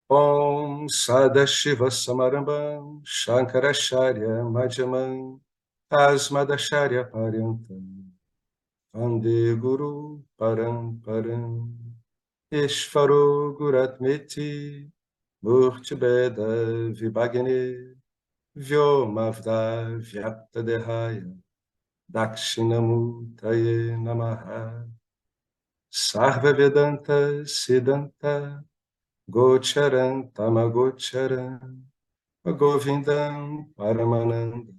Om Sadashiva Samarambam Shankaracharya Madhyamam Asmadacharya Paryantam Vande Guru Paramparam Ishvaro Guratmeti Murtibeda Vibhagini Vyomavda Vyaptadehaya Dakshinamutaye Namaha Sarva Vedanta Siddhanta Gocharan Tamagocharan Govindam Paramananda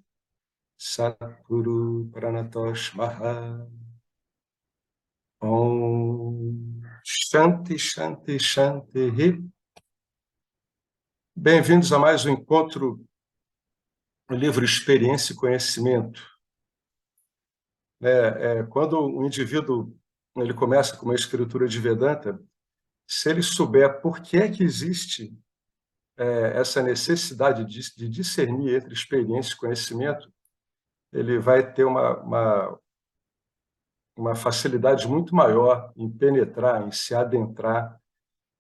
Satguru Pranatosh Maha Om Shanti Shanti Shanti Hi. Bem-vindos a mais um encontro no livro Experiência e Conhecimento. Quando o indivíduo ele começa com uma escritura de Vedanta, se ele souber por que é que existe essa necessidade de discernir entre experiência e conhecimento, ele vai ter uma facilidade muito maior em penetrar, em se adentrar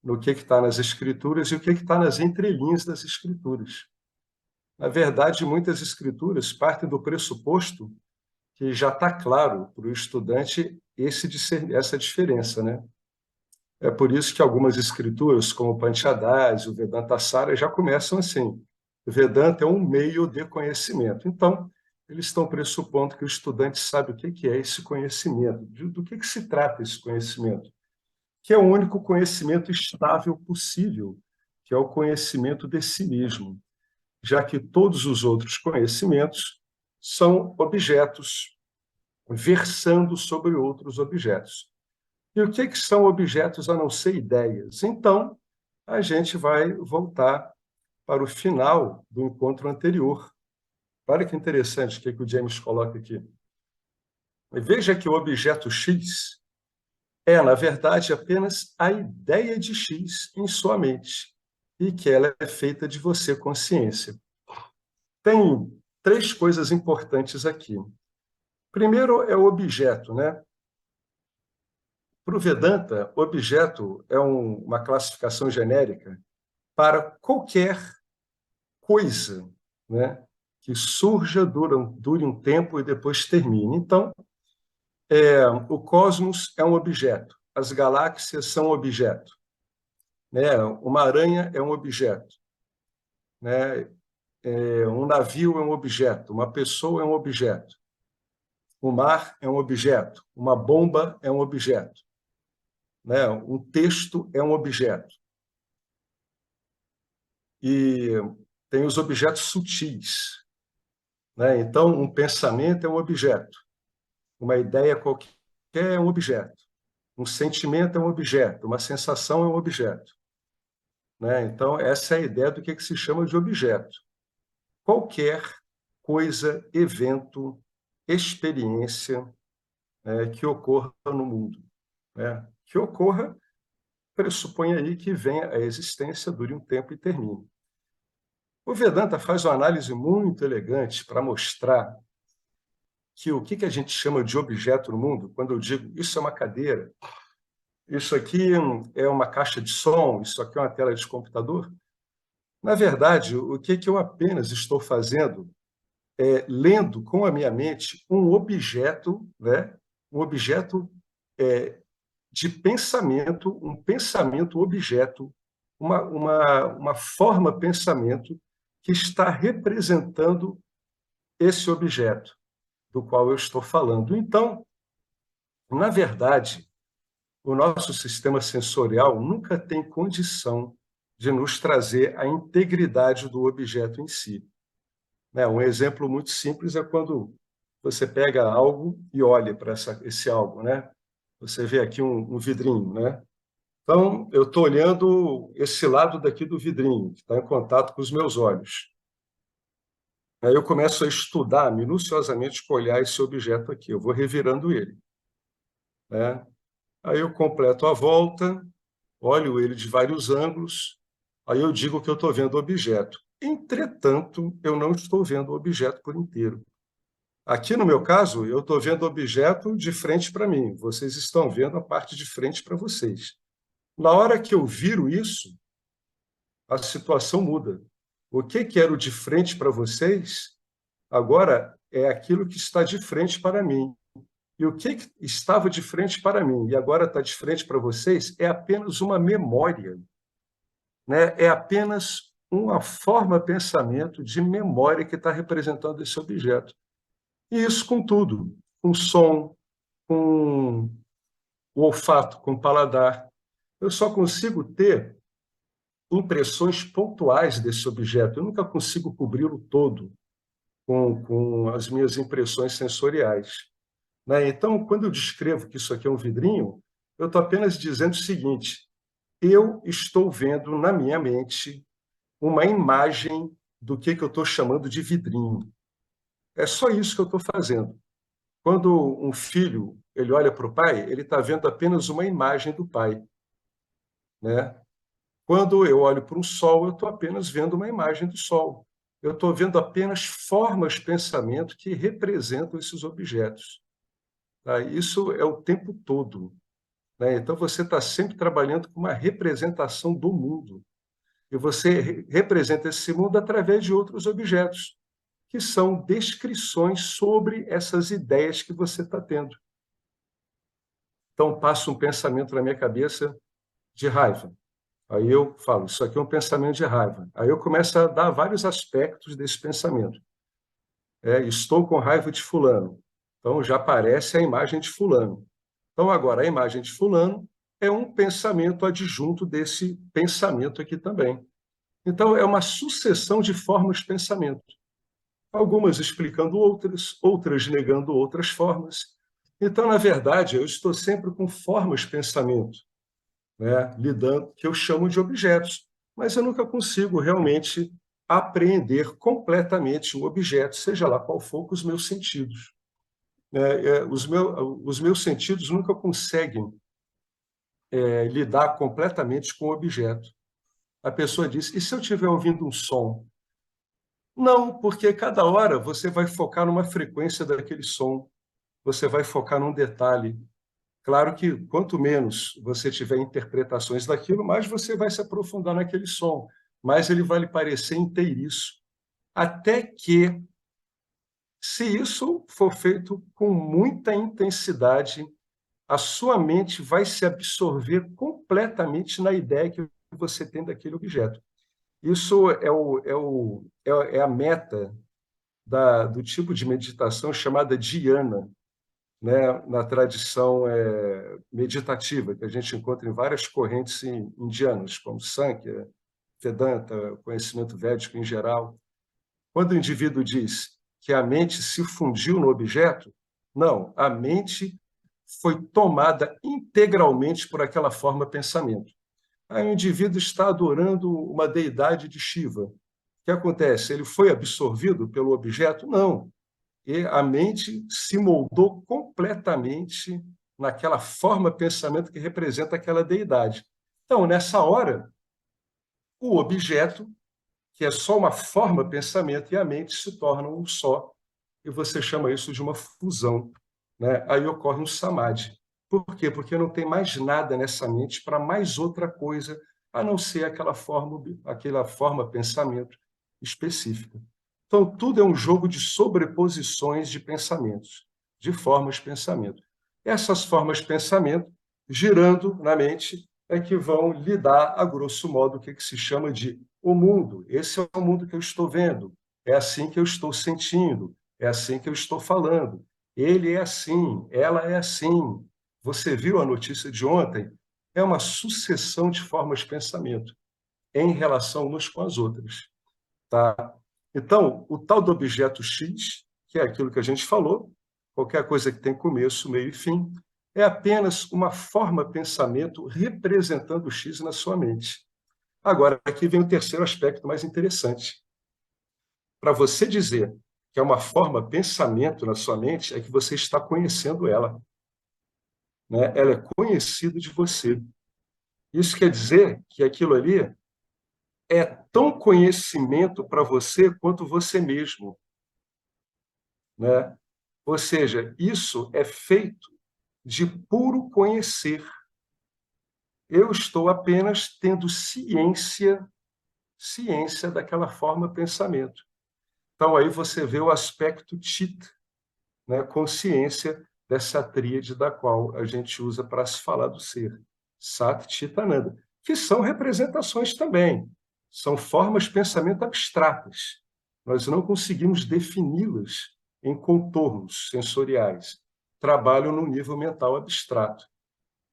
no que está nas escrituras e o que está nas entrelinhas das escrituras. Na verdade, muitas escrituras partem do pressuposto que já está claro para o estudante essa diferença, né? É por isso que algumas escrituras, como o Panchadasi, o Vedanta-sara, já começam assim. O Vedanta é um meio de conhecimento. Então, eles estão pressupondo que o estudante sabe o que é esse conhecimento, do que se trata esse conhecimento, que é o único conhecimento estável possível, que é o conhecimento de si mesmo, já que todos os outros conhecimentos são objetos versando sobre outros objetos. E o que são objetos a não ser ideias? Então, a gente vai voltar para o final do encontro anterior. Olha que interessante o que o James coloca aqui. Veja que o objeto X é, na verdade, apenas a ideia de X em sua mente e que ela é feita de você consciência. Tem três coisas importantes aqui. Primeiro é o objeto, né? Para o Vedanta, objeto é uma classificação genérica para qualquer coisa, né, que surja, dure um tempo e depois termine. Então, o cosmos é um objeto, as galáxias são objeto, né? Uma aranha é um objeto, né? Um navio é um objeto, uma pessoa é um objeto, o mar é um objeto, uma bomba é um objeto, né? Um texto é um objeto. E tem os objetos sutis, né? Então, um pensamento é um objeto, uma ideia qualquer é um objeto, um sentimento é um objeto, uma sensação é um objeto, né? Então, essa é a ideia do que se chama de objeto. Qualquer coisa, evento, experiência que ocorra no mundo, né? Que ocorra, pressupõe aí que venha a existência, dure um tempo e termine. O Vedanta faz uma análise muito elegante para mostrar que o que a gente chama de objeto no mundo, quando eu digo isso é uma cadeira, isso aqui é uma caixa de som, isso aqui é uma tela de computador, na verdade, o que eu apenas estou fazendo é lendo com a minha mente um objeto, né? Um objeto de pensamento, um pensamento objeto, uma forma pensamento que está representando esse objeto do qual eu estou falando. Então, na verdade, o nosso sistema sensorial nunca tem condição de nos trazer a integridade do objeto em si. Um exemplo muito simples é quando você pega algo e olha para esse algo, né? Você vê aqui um vidrinho, né? Então, eu estou olhando esse lado daqui do vidrinho, que está em contato com os meus olhos. Aí eu começo a estudar minuciosamente, olhar esse objeto aqui. Eu vou revirando ele, né? Aí eu completo a volta, olho ele de vários ângulos, aí eu digo que eu estou vendo o objeto. Entretanto, eu não estou vendo o objeto por inteiro. Aqui, no meu caso, eu estou vendo o objeto de frente para mim. Vocês estão vendo a parte de frente para vocês. Na hora que eu viro isso, a situação muda. O que era o de frente para vocês, agora é aquilo que está de frente para mim. E o que estava de frente para mim e agora está de frente para vocês é apenas uma memória, né? É apenas uma forma pensamento de memória que está representando esse objeto. E isso com tudo, com som, com o olfato, com o paladar. Eu só consigo ter impressões pontuais desse objeto. Eu nunca consigo cobri-lo todo com as minhas impressões sensoriais, né? Então, quando eu descrevo que isso aqui é um vidrinho, eu estou apenas dizendo o seguinte: eu estou vendo na minha mente uma imagem do que eu estou chamando de vidrinho. É só isso que eu estou fazendo. Quando um filho ele olha para o pai, ele está vendo apenas uma imagem do pai, né? Quando eu olho para um sol, eu estou apenas vendo uma imagem do sol. Eu estou vendo apenas formas de pensamento que representam esses objetos. Tá? Isso é o tempo todo, né? Então, você está sempre trabalhando com uma representação do mundo. E você representa esse mundo através de outros objetos, que são descrições sobre essas ideias que você está tendo. Então, passa um pensamento na minha cabeça de raiva. Aí eu falo, isso aqui é um pensamento de raiva. Aí eu começo a dar vários aspectos desse pensamento. Estou com raiva de fulano. Então, já aparece a imagem de fulano. Então, agora, a imagem de fulano é um pensamento adjunto desse pensamento aqui também. Então, é uma sucessão de formas de pensamento. Algumas explicando outras, outras negando outras formas. Então, na verdade, eu estou sempre com formas de pensamento, né, lidando, que eu chamo de objetos, mas eu nunca consigo realmente apreender completamente o objeto, seja lá qual for, com os meus sentidos. Os meus sentidos nunca conseguem lidar completamente com o objeto. A pessoa diz, e se eu estiver ouvindo um som? Não, porque cada hora você vai focar numa frequência daquele som, você vai focar num detalhe. Claro que quanto menos você tiver interpretações daquilo, mais você vai se aprofundar naquele som, mais ele vai lhe parecer inteiriço. Até que, se isso for feito com muita intensidade, a sua mente vai se absorver completamente na ideia que você tem daquele objeto. Isso é a meta do tipo de meditação chamada dhyana, né, na tradição meditativa, que a gente encontra em várias correntes indianas, como Sankhya, Vedanta, conhecimento védico em geral. Quando o indivíduo diz que a mente se fundiu no objeto, não, a mente foi tomada integralmente por aquela forma de pensamento. Aí o indivíduo está adorando uma deidade de Shiva. O que acontece? Ele foi absorvido pelo objeto? Não. E a mente se moldou completamente naquela forma de pensamento que representa aquela deidade. Então, nessa hora, o objeto, que é só uma forma de pensamento, e a mente se tornam um só. E você chama isso de uma fusão, né? Aí ocorre um samadhi. Por quê? Porque não tem mais nada nessa mente para mais outra coisa, a não ser aquela forma pensamento específica. Então, tudo é um jogo de sobreposições de pensamentos, de formas de pensamento. Essas formas de pensamento, girando na mente, é que vão lhe dar, a grosso modo, o que se chama de o mundo. Esse é o mundo que eu estou vendo, é assim que eu estou sentindo, é assim que eu estou falando. Ele é assim, ela é assim. Você viu a notícia de ontem? É uma sucessão de formas de pensamento em relação umas com as outras. Tá? Então, o tal do objeto X, que é aquilo que a gente falou, qualquer coisa que tem começo, meio e fim, é apenas uma forma de pensamento representando o X na sua mente. Agora, aqui vem o terceiro aspecto mais interessante. Para você dizer que é uma forma de pensamento na sua mente, é que você está conhecendo ela, né? Ela é conhecida de você. Isso quer dizer que aquilo ali é tão conhecimento para você quanto você mesmo, né? Ou seja, isso é feito de puro conhecer. Eu estou apenas tendo ciência ciência daquela forma pensamento. Então, aí você vê o aspecto Chit, né? Consciência dessa tríade da qual a gente usa para se falar do ser, Sat, Chit, Ananda, que são representações também, são formas de pensamento abstratas. Nós não conseguimos defini-las em contornos sensoriais, trabalham no nível mental abstrato,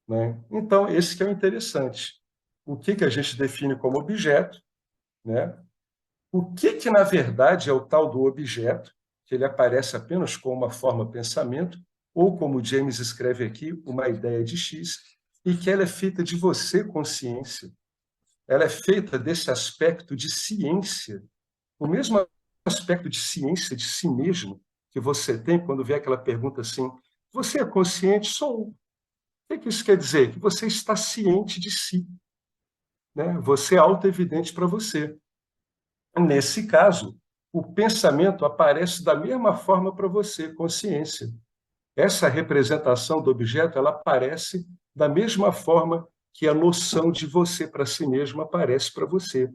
né? Então, esse que é o interessante. O que a gente define como objeto, né? O que, na verdade, é o tal do objeto, que ele aparece apenas como uma forma pensamento, ou, como James escreve aqui, uma ideia de X, e que ela é feita de você, consciência. Ela é feita desse aspecto de ciência, o mesmo aspecto de ciência de si mesmo que você tem quando vê aquela pergunta assim: você é consciente? Sou. O que isso quer dizer? Que você está ciente de si, né? Você é auto-evidente para você. Nesse caso, o pensamento aparece da mesma forma para você, consciência. Essa representação do objeto, ela aparece da mesma forma que a noção de você para si mesmo aparece para você.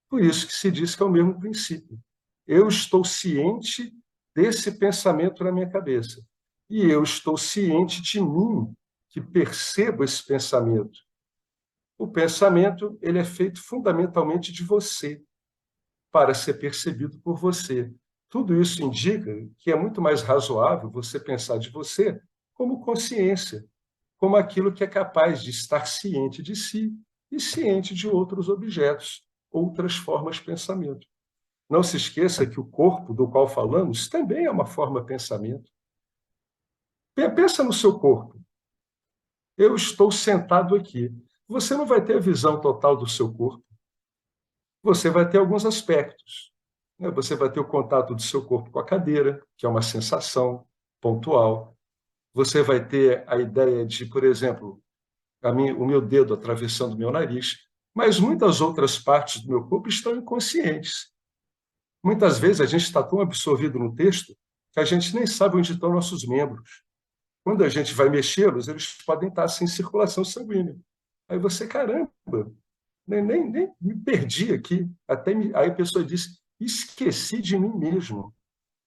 Por isso que se diz que é o mesmo princípio. Eu estou ciente desse pensamento na minha cabeça. E eu estou ciente de mim, que percebo esse pensamento. O pensamento, ele é feito fundamentalmente de você, para ser percebido por você. Tudo isso indica que é muito mais razoável você pensar de você como consciência, como aquilo que é capaz de estar ciente de si e ciente de outros objetos, outras formas de pensamento. Não se esqueça que o corpo do qual falamos também é uma forma de pensamento. Pensa no seu corpo. Eu estou sentado aqui. Você não vai ter a visão total do seu corpo. Você vai ter alguns aspectos. Você vai ter o contato do seu corpo com a cadeira, que é uma sensação pontual. Você vai ter a ideia de, por exemplo, o meu dedo atravessando o meu nariz, mas muitas outras partes do meu corpo estão inconscientes. Muitas vezes a gente está tão absorvido no texto que a gente nem sabe onde estão nossos membros. Quando a gente vai mexê-los, eles podem estar sem circulação sanguínea. Aí você, caramba, nem me perdi aqui. Aí a pessoa diz, esqueci de mim mesmo.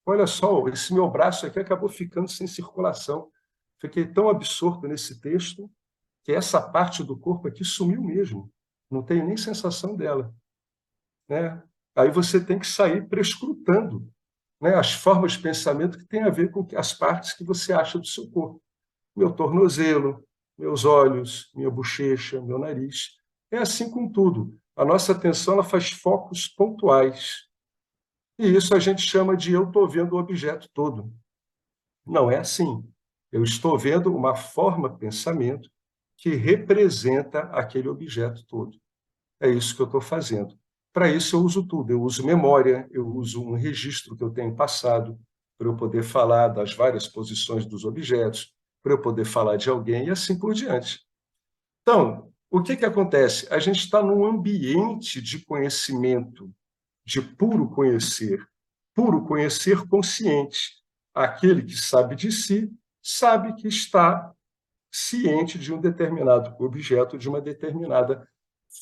Olha só, esse meu braço aqui acabou ficando sem circulação. Fiquei tão absorto nesse texto que essa parte do corpo aqui sumiu mesmo. Não tenho nem sensação dela, né? Aí você tem que sair prescrutando, né, as formas de pensamento que têm a ver com as partes que você acha do seu corpo. Meu tornozelo, meus olhos, minha bochecha, meu nariz. É assim com tudo. A nossa atenção ela faz focos pontuais. E isso a gente chama de eu estou vendo o objeto todo. Não é assim. Eu estou vendo uma forma de pensamento que representa aquele objeto todo. É isso que eu estou fazendo. Para isso eu uso tudo. Eu uso memória, eu uso um registro que eu tenho passado para eu poder falar das várias posições dos objetos, para eu poder falar de alguém e assim por diante. Então, o que acontece? A gente está num ambiente de conhecimento, de puro conhecer consciente. Aquele que sabe de si, sabe que está ciente de um determinado objeto, de uma determinada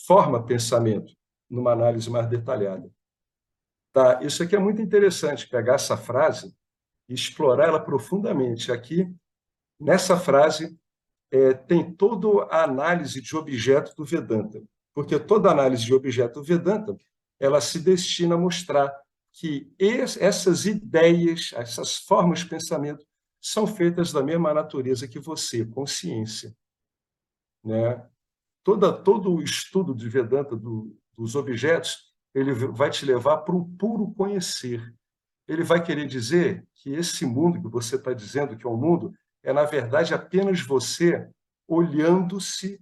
forma de pensamento, numa análise mais detalhada. Tá? Isso aqui é muito interessante, pegar essa frase e explorar ela profundamente. Aqui, nessa frase, tem toda a análise de objeto do Vedanta, porque toda análise de objeto do Vedanta ela se destina a mostrar que essas ideias, essas formas de pensamento, são feitas da mesma natureza que você, consciência, né? Todo o estudo de Vedanta dos objetos, ele vai te levar para um puro conhecer. Ele vai querer dizer que esse mundo que você está dizendo que é um mundo, é, na verdade, apenas você olhando-se,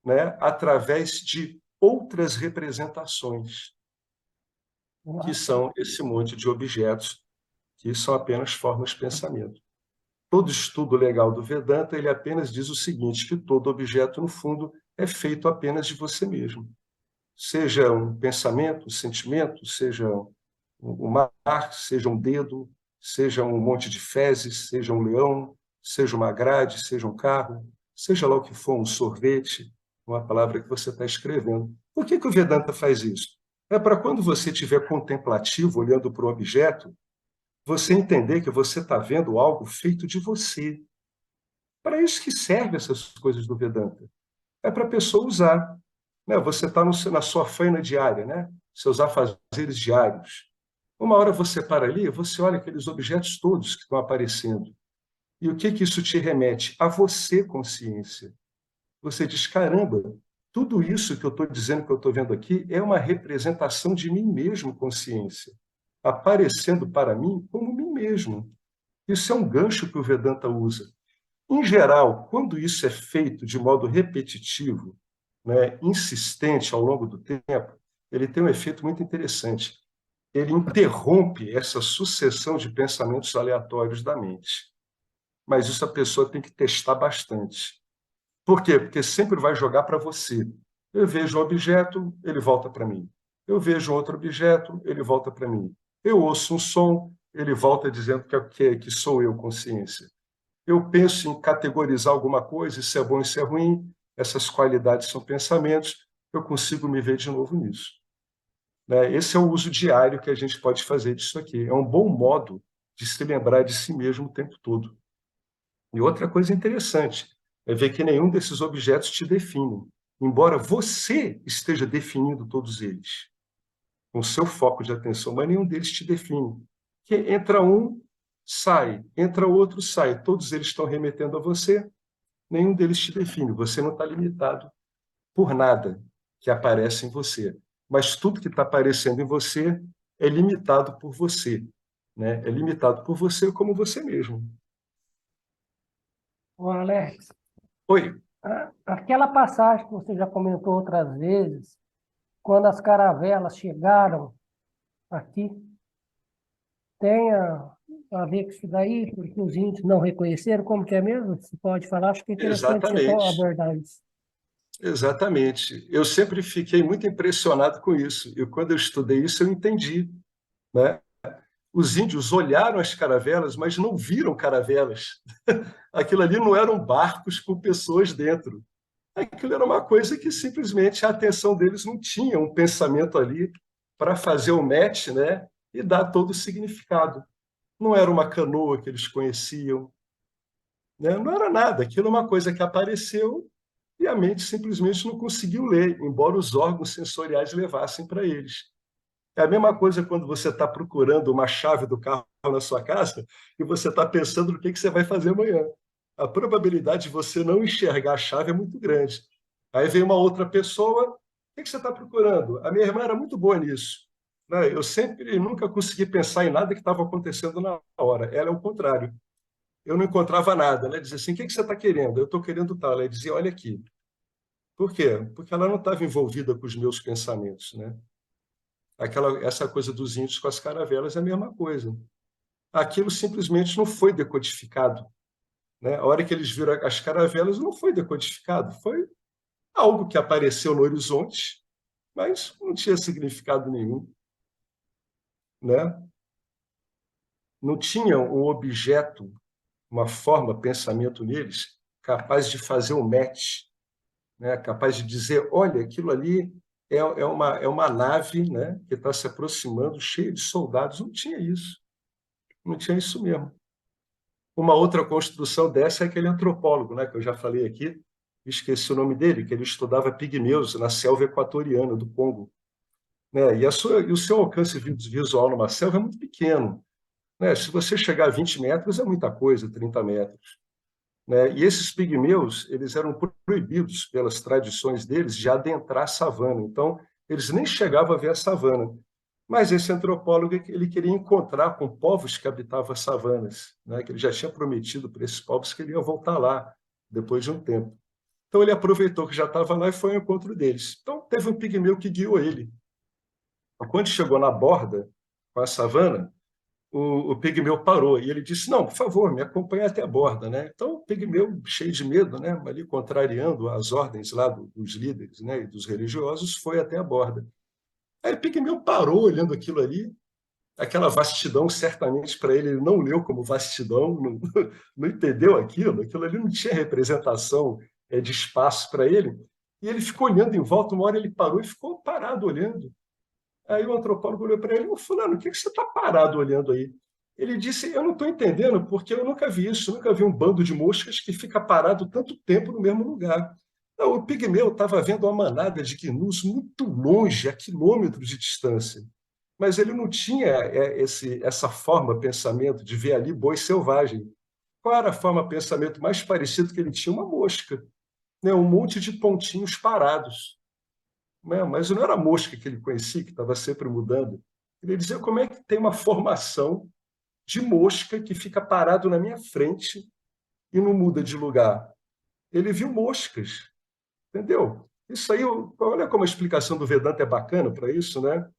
né, através de outras representações, que são esse monte de objetos que são apenas formas de pensamento. Todo estudo legal do Vedanta, ele apenas diz o seguinte, que todo objeto, no fundo, é feito apenas de você mesmo. Seja um pensamento, um sentimento, seja um mar, seja um dedo, seja um monte de fezes, seja um leão, seja uma grade, seja um carro, seja lá o que for, um sorvete, uma palavra que você está escrevendo. Por que o Vedanta faz isso? É para quando você estiver contemplativo, olhando para o objeto, você entender que você está vendo algo feito de você. Para isso que servem essas coisas do Vedanta. É para a pessoa usar. Né? Você está na sua faina diária, né? Seus afazeres diários. Uma hora você para ali, você olha aqueles objetos todos que estão aparecendo. E o que isso te remete? A você, consciência. Você diz, caramba, tudo isso que eu estou dizendo, que eu estou vendo aqui, é uma representação de mim mesmo, consciência, aparecendo para mim como mim mesmo. Isso é um gancho que o Vedanta usa. Em geral, quando isso é feito de modo repetitivo, né, insistente ao longo do tempo, ele tem um efeito muito interessante. Ele interrompe essa sucessão de pensamentos aleatórios da mente. Mas isso a pessoa tem que testar bastante. Por quê? Porque sempre vai jogar para você. Eu vejo um objeto, ele volta para mim. Eu vejo outro objeto, ele volta para mim. Eu ouço um som, ele volta dizendo que sou eu, consciência. Eu penso em categorizar alguma coisa, isso é bom, isso é ruim, essas qualidades são pensamentos, eu consigo me ver de novo nisso. Né? Esse é o uso diário que a gente pode fazer disso aqui. É um bom modo de se lembrar de si mesmo o tempo todo. E outra coisa interessante é ver que nenhum desses objetos te define, embora você esteja definindo todos eles, com o seu foco de atenção, mas nenhum deles te define. Que entra um, sai, entra outro, sai. Todos eles estão remetendo a você, nenhum deles te define. Você não está limitado por nada que aparece em você. Mas tudo que está aparecendo em você é limitado por você. Né? É limitado por você como você mesmo. Ô, Alex, Oi, aquela passagem que você já comentou outras vezes, quando as caravelas chegaram aqui, tem a ver com isso daí, porque os índios não reconheceram, como que é mesmo? Você pode falar, acho que é interessante você exatamente. abordar isso. Exatamente. Eu sempre fiquei muito impressionado com isso. E quando eu estudei isso, eu entendi. Né? Os índios olharam as caravelas, mas não viram caravelas. Aquilo ali não eram barcos com pessoas dentro. Aquilo era uma coisa que simplesmente a atenção deles não tinha um pensamento ali para fazer o match, né? E dar todo o significado. Não era uma canoa que eles conheciam, né? Não era nada. Aquilo é uma coisa que apareceu e a mente simplesmente não conseguiu ler, embora os órgãos sensoriais levassem para eles. É a mesma coisa quando você está procurando uma chave do carro na sua casa e você está pensando no que você vai fazer amanhã. A probabilidade de você não enxergar a chave é muito grande. Aí vem uma outra pessoa, o que você está procurando? A minha irmã era muito boa nisso. Né? Eu sempre, nunca consegui pensar em nada que estava acontecendo na hora. Ela é o contrário. Eu não encontrava nada. Ela dizia assim, o que você está querendo? Eu estou querendo tal. Ela dizia, olha aqui. Por quê? Porque ela não estava envolvida com os meus pensamentos, né? Essa coisa dos índios com as caravelas é a mesma coisa. Aquilo simplesmente não foi decodificado, né? A hora que eles viram as caravelas, não foi decodificado, foi algo que apareceu no horizonte, mas não tinha significado nenhum, né? Não tinha um objeto, uma forma, pensamento neles capaz de fazer o match, né? Capaz de dizer, olha, aquilo ali é uma nave, né? Que está se aproximando, cheia de soldados. Não tinha isso. Não tinha isso mesmo. Uma outra construção dessa é aquele antropólogo, né, que eu já falei aqui, esqueci o nome dele, que ele estudava pigmeus na selva equatoriana do Congo. Né? E o seu alcance visual numa selva é muito pequeno. Né? Se você chegar a 20 metros, é muita coisa, 30 metros. Né? E esses pigmeus, eles eram proibidos pelas tradições deles de adentrar a savana. Então, eles nem chegavam a ver a savana. Mas esse antropólogo ele queria encontrar com povos que habitavam as savanas, né? Que ele já tinha prometido para esses povos que ele ia voltar lá depois de um tempo. Então ele aproveitou que já estava lá e foi ao encontro deles. Então teve um pigmeu que guiou ele. Quando chegou na borda com a savana, o pigmeu parou e ele disse: "Não, por favor, me acompanhe até a borda", né? Então o pigmeu, cheio de medo, né, ali contrariando as ordens lá dos líderes, né, e dos religiosos, foi até a borda. Aí o pigmeu parou olhando aquilo ali, aquela vastidão, certamente para ele, ele não leu como vastidão, não, não entendeu aquilo ali não tinha representação de espaço para ele, e ele ficou olhando em volta, uma hora ele parou e ficou parado olhando. Aí o antropólogo olhou para ele: "Ô, fulano, o que você está parado olhando aí?" Ele disse: "Eu não estou entendendo, porque eu nunca vi isso, nunca vi um bando de moscas que fica parado tanto tempo no mesmo lugar." Não, o pigmeu estava vendo uma manada de gnus muito longe, a quilômetros de distância, mas ele não tinha essa forma pensamento de ver ali boi selvagem. Qual era a forma pensamento mais parecido que ele tinha? Uma mosca, né? Um monte de pontinhos parados, né? Mas não era a mosca que ele conhecia, que estava sempre mudando. Ele dizia: como é que tem uma formação de mosca que fica parado na minha frente e não muda de lugar? Ele viu moscas, entendeu? Isso aí, olha como a explicação do Vedanta é bacana para isso, né?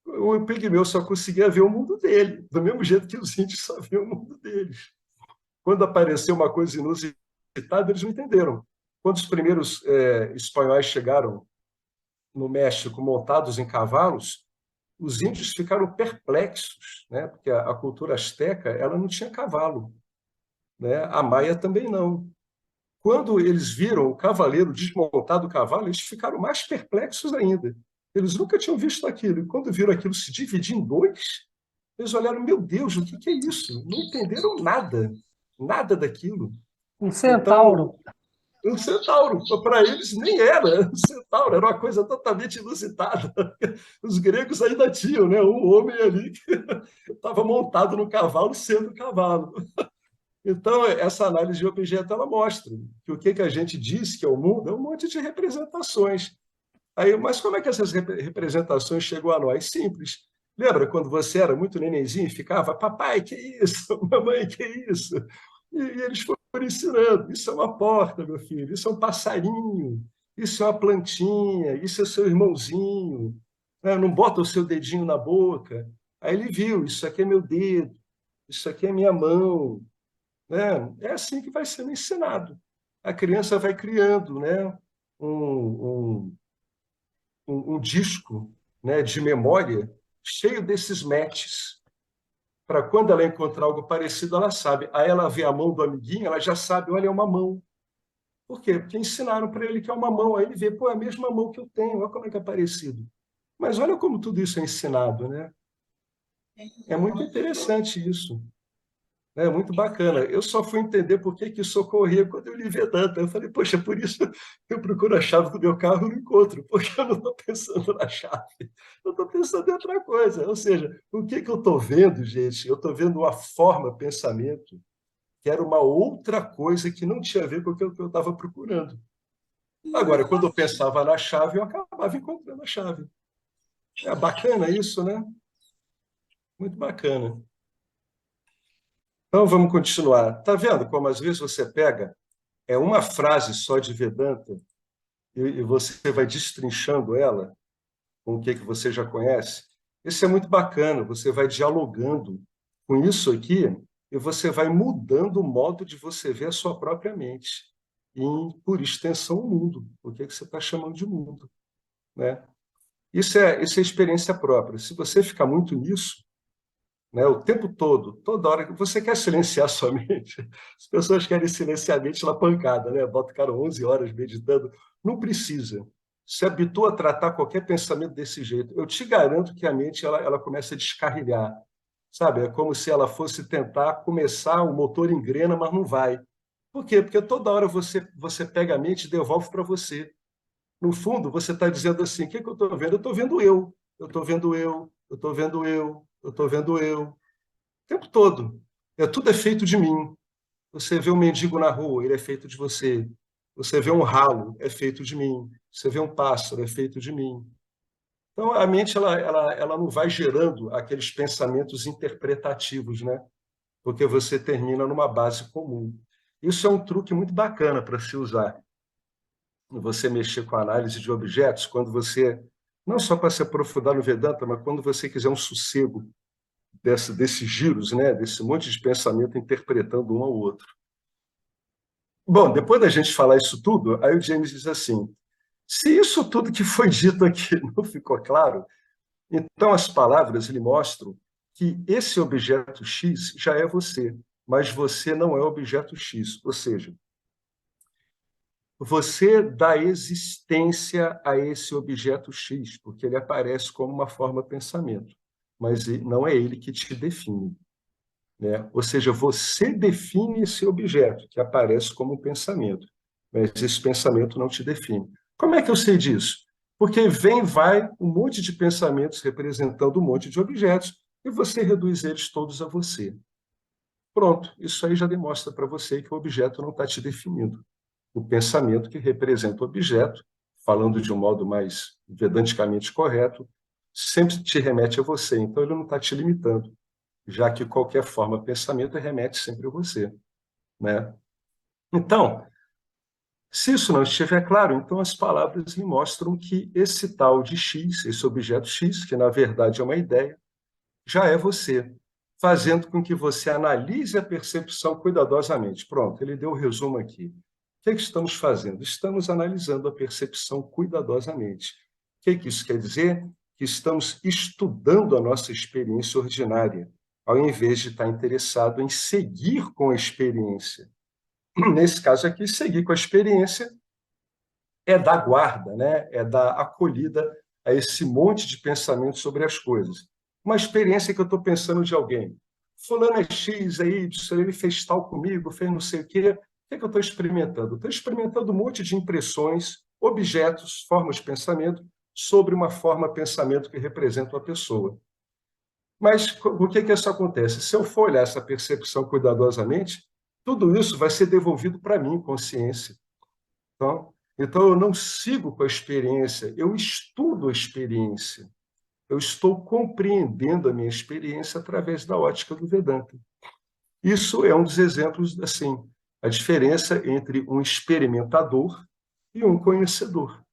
O pigmeu só conseguia ver o mundo dele, do mesmo jeito que os índios só viam o mundo deles. Quando apareceu uma coisa inusitada, eles não entenderam. Quando os primeiros espanhóis chegaram no México montados em cavalos, os índios ficaram perplexos, né? Porque a cultura asteca ela não tinha cavalo, né? A maia também não. Quando eles viram o cavaleiro desmontar do cavalo, eles ficaram mais perplexos ainda. Eles nunca tinham visto aquilo. E quando viram aquilo se dividir em dois, eles olharam: meu Deus, o que é isso? Não entenderam nada, nada daquilo. Um Então, centauro. um centauro, para eles nem era um centauro, era uma coisa totalmente inusitada. Os gregos ainda tinham, né, um homem ali que estava montado no cavalo, sendo cavalo. Então, essa análise de objeto ela mostra que o que a gente diz que é o mundo é um monte de representações. Aí, mas como é que essas representações chegam a nós? Simples. Lembra quando você era muito nenenzinho e ficava: papai, que isso? Mamãe, que isso? E eles foram ensinando: isso é uma porta, meu filho, isso é um passarinho, isso é uma plantinha, isso é seu irmãozinho, né? Não bota o seu dedinho na boca. Aí ele viu: isso aqui é meu dedo, isso aqui é minha mão, né? É assim que vai sendo ensinado. A criança vai criando, né, um, um, um disco, né, de memória cheio desses matches, para quando ela encontrar algo parecido, ela sabe. Aí ela vê a mão do amiguinho, ela já sabe: olha, é uma mão. Por quê? Porque ensinaram para ele que é uma mão. Aí ele vê: pô, é a mesma mão que eu tenho, olha como é que é parecido. Mas olha como tudo isso é ensinado, né? É muito interessante isso. É muito bacana. Eu só fui entender por que que isso ocorria quando eu li Vedanta. Eu falei: poxa, por isso que eu procuro a chave do meu carro e não encontro, porque eu não estou pensando na chave, eu estou pensando em outra coisa. Ou seja, o que que eu estou vendo, gente? Eu estou vendo uma forma, pensamento, que era uma outra coisa que não tinha a ver com o que eu estava procurando. Agora, quando eu pensava na chave, eu acabava encontrando a chave. É bacana isso, né? Muito bacana. Então, vamos continuar. Tá vendo como às vezes você pega uma frase só de Vedanta e você vai destrinchando ela com o que você já conhece? Isso é muito bacana. Você vai dialogando com isso aqui e você vai mudando o modo de você ver a sua própria mente e, por extensão, o mundo. O que você está chamando de mundo, né? Isso é experiência própria. Se você ficar muito nisso, né, o tempo todo, toda hora que você quer silenciar sua mente, as pessoas querem silenciar a mente na pancada, né? Bota o cara 11 horas meditando, não precisa. Se habitua a tratar qualquer pensamento desse jeito. Eu te garanto que a mente ela começa a descarrilhar, sabe? É como se ela fosse tentar começar, o motor engrena, mas não vai. Por quê? Porque toda hora você pega a mente e devolve para você. No fundo, você está dizendo assim: o que eu estou vendo? Eu estou vendo eu, eu estou vendo eu, eu estou vendo eu, eu estou vendo eu. O tempo todo. Tudo é feito de mim. Você vê um mendigo na rua, ele é feito de você. Você vê um ralo, é feito de mim. Você vê um pássaro, é feito de mim. Então, a mente ela não vai gerando aqueles pensamentos interpretativos, né? Porque você termina numa base comum. Isso é um truque muito bacana para se usar. Você mexer com a análise de objetos, quando você, não só para se aprofundar no Vedanta, mas quando você quiser um sossego desses giros, né, desse monte de pensamento interpretando um ao outro. Bom, depois da gente falar isso tudo, aí o James diz assim: se isso tudo que foi dito aqui não ficou claro, então as palavras lhe mostram que esse objeto X já é você, mas você não é o objeto X. Ou seja, você dá existência a esse objeto X, porque ele aparece como uma forma pensamento, mas não é ele que te define, né? Ou seja, você define esse objeto que aparece como um pensamento, mas esse pensamento não te define. Como é que eu sei disso? Porque vem e vai um monte de pensamentos representando um monte de objetos e você reduz eles todos a você. Pronto, isso aí já demonstra para você que o objeto não está te definindo. O pensamento que representa o objeto, falando de um modo mais vedanticamente correto, sempre te remete a você. Então, ele não está te limitando, já que qualquer forma pensamento remete sempre a você, né? Então, se isso não estiver claro, então as palavras me mostram que esse tal de X, esse objeto X, que na verdade é uma ideia, já é você, fazendo com que você analise a percepção cuidadosamente. Pronto, ele deu o resumo aqui. O que é que estamos fazendo? Estamos analisando a percepção cuidadosamente. O que é que isso quer dizer? Que estamos estudando a nossa experiência ordinária, ao invés de estar interessado em seguir com a experiência. Nesse caso aqui, seguir com a experiência é dar guarda, né? É dar acolhida a esse monte de pensamentos sobre as coisas. Uma experiência que eu estou pensando de alguém. Fulano é X, é Y, ele fez tal comigo, fez não sei o quê. O que é que eu estou experimentando? Estou experimentando um monte de impressões, objetos, formas de pensamento sobre uma forma pensamento que representa uma pessoa. Mas o que é que isso acontece? Se eu for olhar essa percepção cuidadosamente, tudo isso vai ser devolvido para mim, consciência. Então, eu não sigo com a experiência, eu estudo a experiência. Eu estou compreendendo a minha experiência através da ótica do Vedanta. Isso é um dos exemplos, assim, a diferença entre um experimentador e um conhecedor.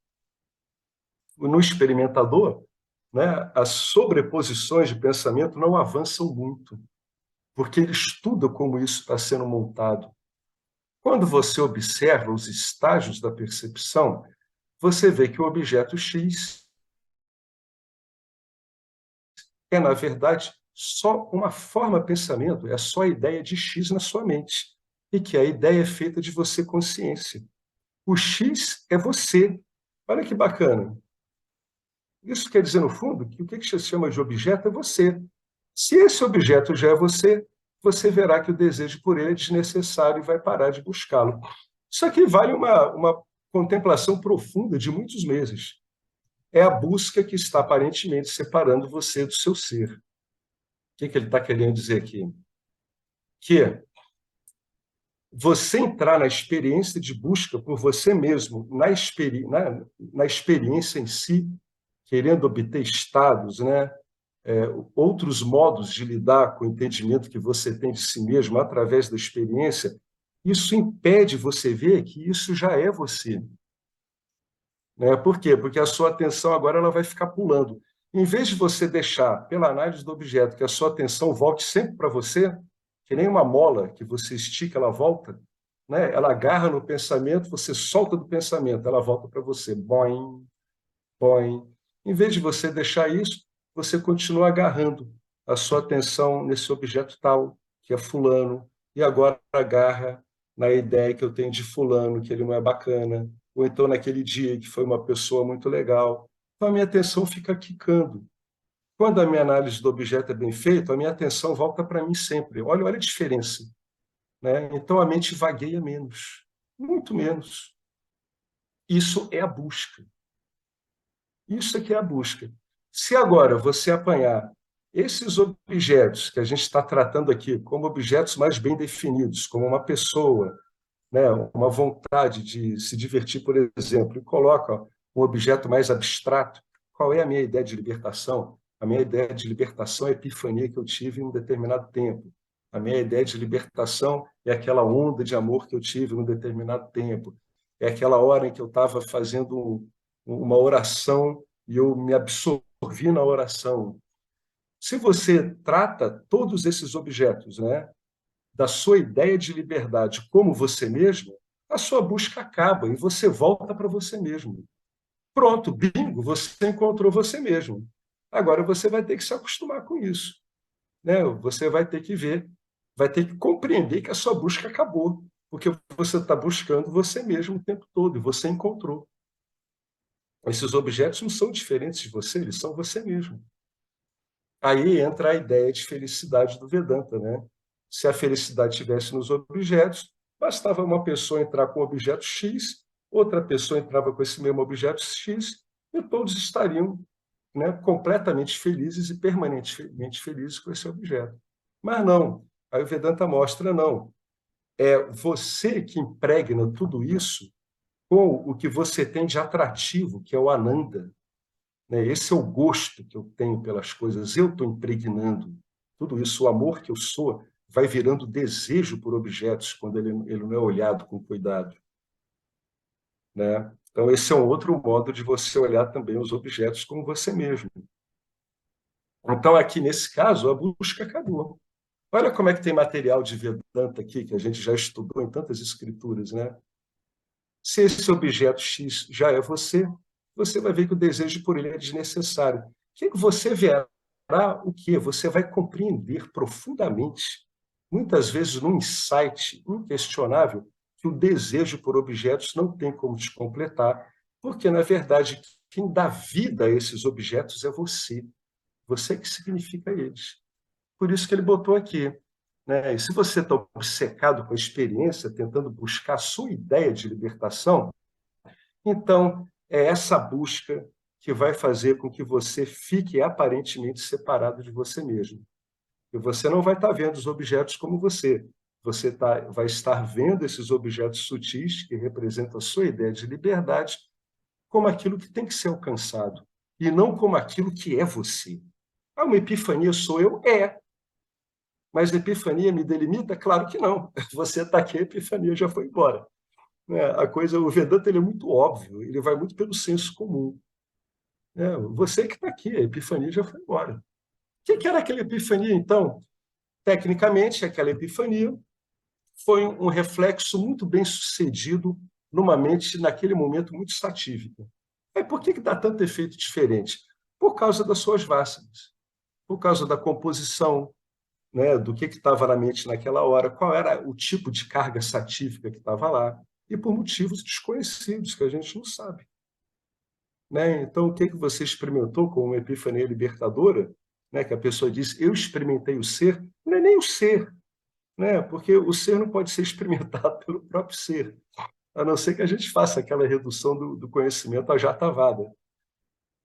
No experimentador, né, as sobreposições de pensamento não avançam muito, porque ele estuda como isso está sendo montado. Quando você observa os estágios da percepção, você vê que o objeto X é, na verdade, só uma forma pensamento, é só a ideia de X na sua mente, e que a ideia é feita de você consciência. O X é você. Olha que bacana. Isso quer dizer, no fundo, que o que se chama de objeto é você. Se esse objeto já é você, você verá que o desejo por ele é desnecessário e vai parar de buscá-lo. Isso aqui vale uma contemplação profunda de muitos meses. É a busca que está aparentemente separando você do seu ser. O que ele está querendo dizer aqui? Que você entrar na experiência de busca por você mesmo, na experiência em si, querendo obter estados, né? Outros modos de lidar com o entendimento que você tem de si mesmo através da experiência, isso impede você ver que isso já é você. Né? Por quê? Porque a sua atenção agora ela vai ficar pulando. Em vez de você deixar, pela análise do objeto, que a sua atenção volte sempre para você, que nem uma mola que você estica, ela volta, né? Ela agarra no pensamento, você solta do pensamento, ela volta para você. Boing, boing. Em vez de você deixar isso, você continua agarrando a sua atenção nesse objeto tal, que é fulano, e agora agarra na ideia que eu tenho de fulano, que ele não é bacana, ou então naquele dia que foi uma pessoa muito legal. Então a minha atenção fica quicando. Quando a minha análise do objeto é bem feita, a minha atenção volta para mim sempre. Olha a diferença, né? Então a mente vagueia menos, muito menos. Isso é a busca. Isso aqui é a busca. Se agora você apanhar esses objetos que a gente está tratando aqui como objetos mais bem definidos, como uma pessoa, né, uma vontade de se divertir, por exemplo, e coloca um objeto mais abstrato, qual é a minha ideia de libertação? A minha ideia de libertação é a epifania que eu tive em um determinado tempo. A minha ideia de libertação é aquela onda de amor que eu tive em um determinado tempo. É aquela hora em que eu estava fazendo uma oração e eu me absorvi na oração. Se você trata todos esses objetos, né, da sua ideia de liberdade como você mesmo, a sua busca acaba e você volta para você mesmo. Pronto, bingo, você encontrou você mesmo. Agora você vai ter que se acostumar com isso, né? Você vai ter que ver, vai ter que compreender que a sua busca acabou. Porque você está buscando você mesmo o tempo todo, e você encontrou. Esses objetos não são diferentes de você, eles são você mesmo. Aí entra a ideia de felicidade do Vedanta, né? Se a felicidade estivesse nos objetos, bastava uma pessoa entrar com o objeto X, outra pessoa entrava com esse mesmo objeto X, e todos estariam, né, completamente felizes e permanentemente felizes com esse objeto. Mas não. Aí o Vedanta mostra, não. É você que impregna tudo isso com o que você tem de atrativo, que é o Ananda, né? Esse é o gosto que eu tenho pelas coisas. Eu estou impregnando tudo isso. O amor que eu sou vai virando desejo por objetos quando ele não é olhado com cuidado, né? Então, esse é um outro modo de você olhar também os objetos como você mesmo. Então, aqui nesse caso, a busca acabou. Olha como é que tem material de Vedanta aqui, que a gente já estudou em tantas escrituras, né? Se esse objeto X já é você, você vai ver que o desejo por ele é desnecessário. O que você verá? O que? Você vai compreender profundamente, muitas vezes num insight inquestionável, que o desejo por objetos não tem como te completar, porque, na verdade, quem dá vida a esses objetos é você. Você que significa eles. Por isso que ele botou aqui, né? E se você está obcecado com a experiência, tentando buscar a sua ideia de libertação, então é essa busca que vai fazer com que você fique aparentemente separado de você mesmo. E você não vai estar vendo os objetos como você. Vai estar vendo esses objetos sutis, que representam a sua ideia de liberdade, como aquilo que tem que ser alcançado, e não como aquilo que é você. Ah, uma epifania sou eu? É. Mas a epifania me delimita? Claro que não. Você está aqui, a epifania já foi embora. Né? A coisa, o Vedanta ele é muito óbvio, ele vai muito pelo senso comum. Né? Você que está aqui, a epifania já foi embora. O que era aquela epifania, então? Tecnicamente, aquela epifania foi um reflexo muito bem sucedido numa mente, naquele momento, muito satívica. Aí por que dá tanto efeito diferente? Por causa das suas vássanas, por causa da composição, né, do que estava na mente naquela hora, qual era o tipo de carga satífica que estava lá, e por motivos desconhecidos que a gente não sabe. Né? Então, o que você experimentou com uma epifania libertadora, né, que a pessoa diz, eu experimentei o ser, não é nem o ser, né, porque o ser não pode ser experimentado pelo próprio ser, a não ser que a gente faça aquela redução do conhecimento à jatavada.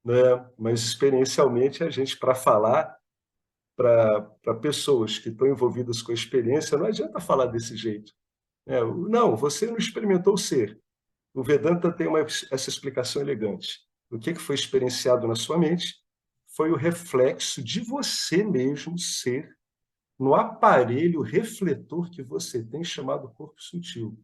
Né? Mas, experiencialmente, a gente, para falar para pessoas que estão envolvidas com a experiência, não adianta falar desse jeito. Não, você não experimentou o ser. O Vedanta tem essa explicação elegante. O que foi experienciado na sua mente foi o reflexo de você mesmo ser no aparelho refletor que você tem, chamado corpo sutil.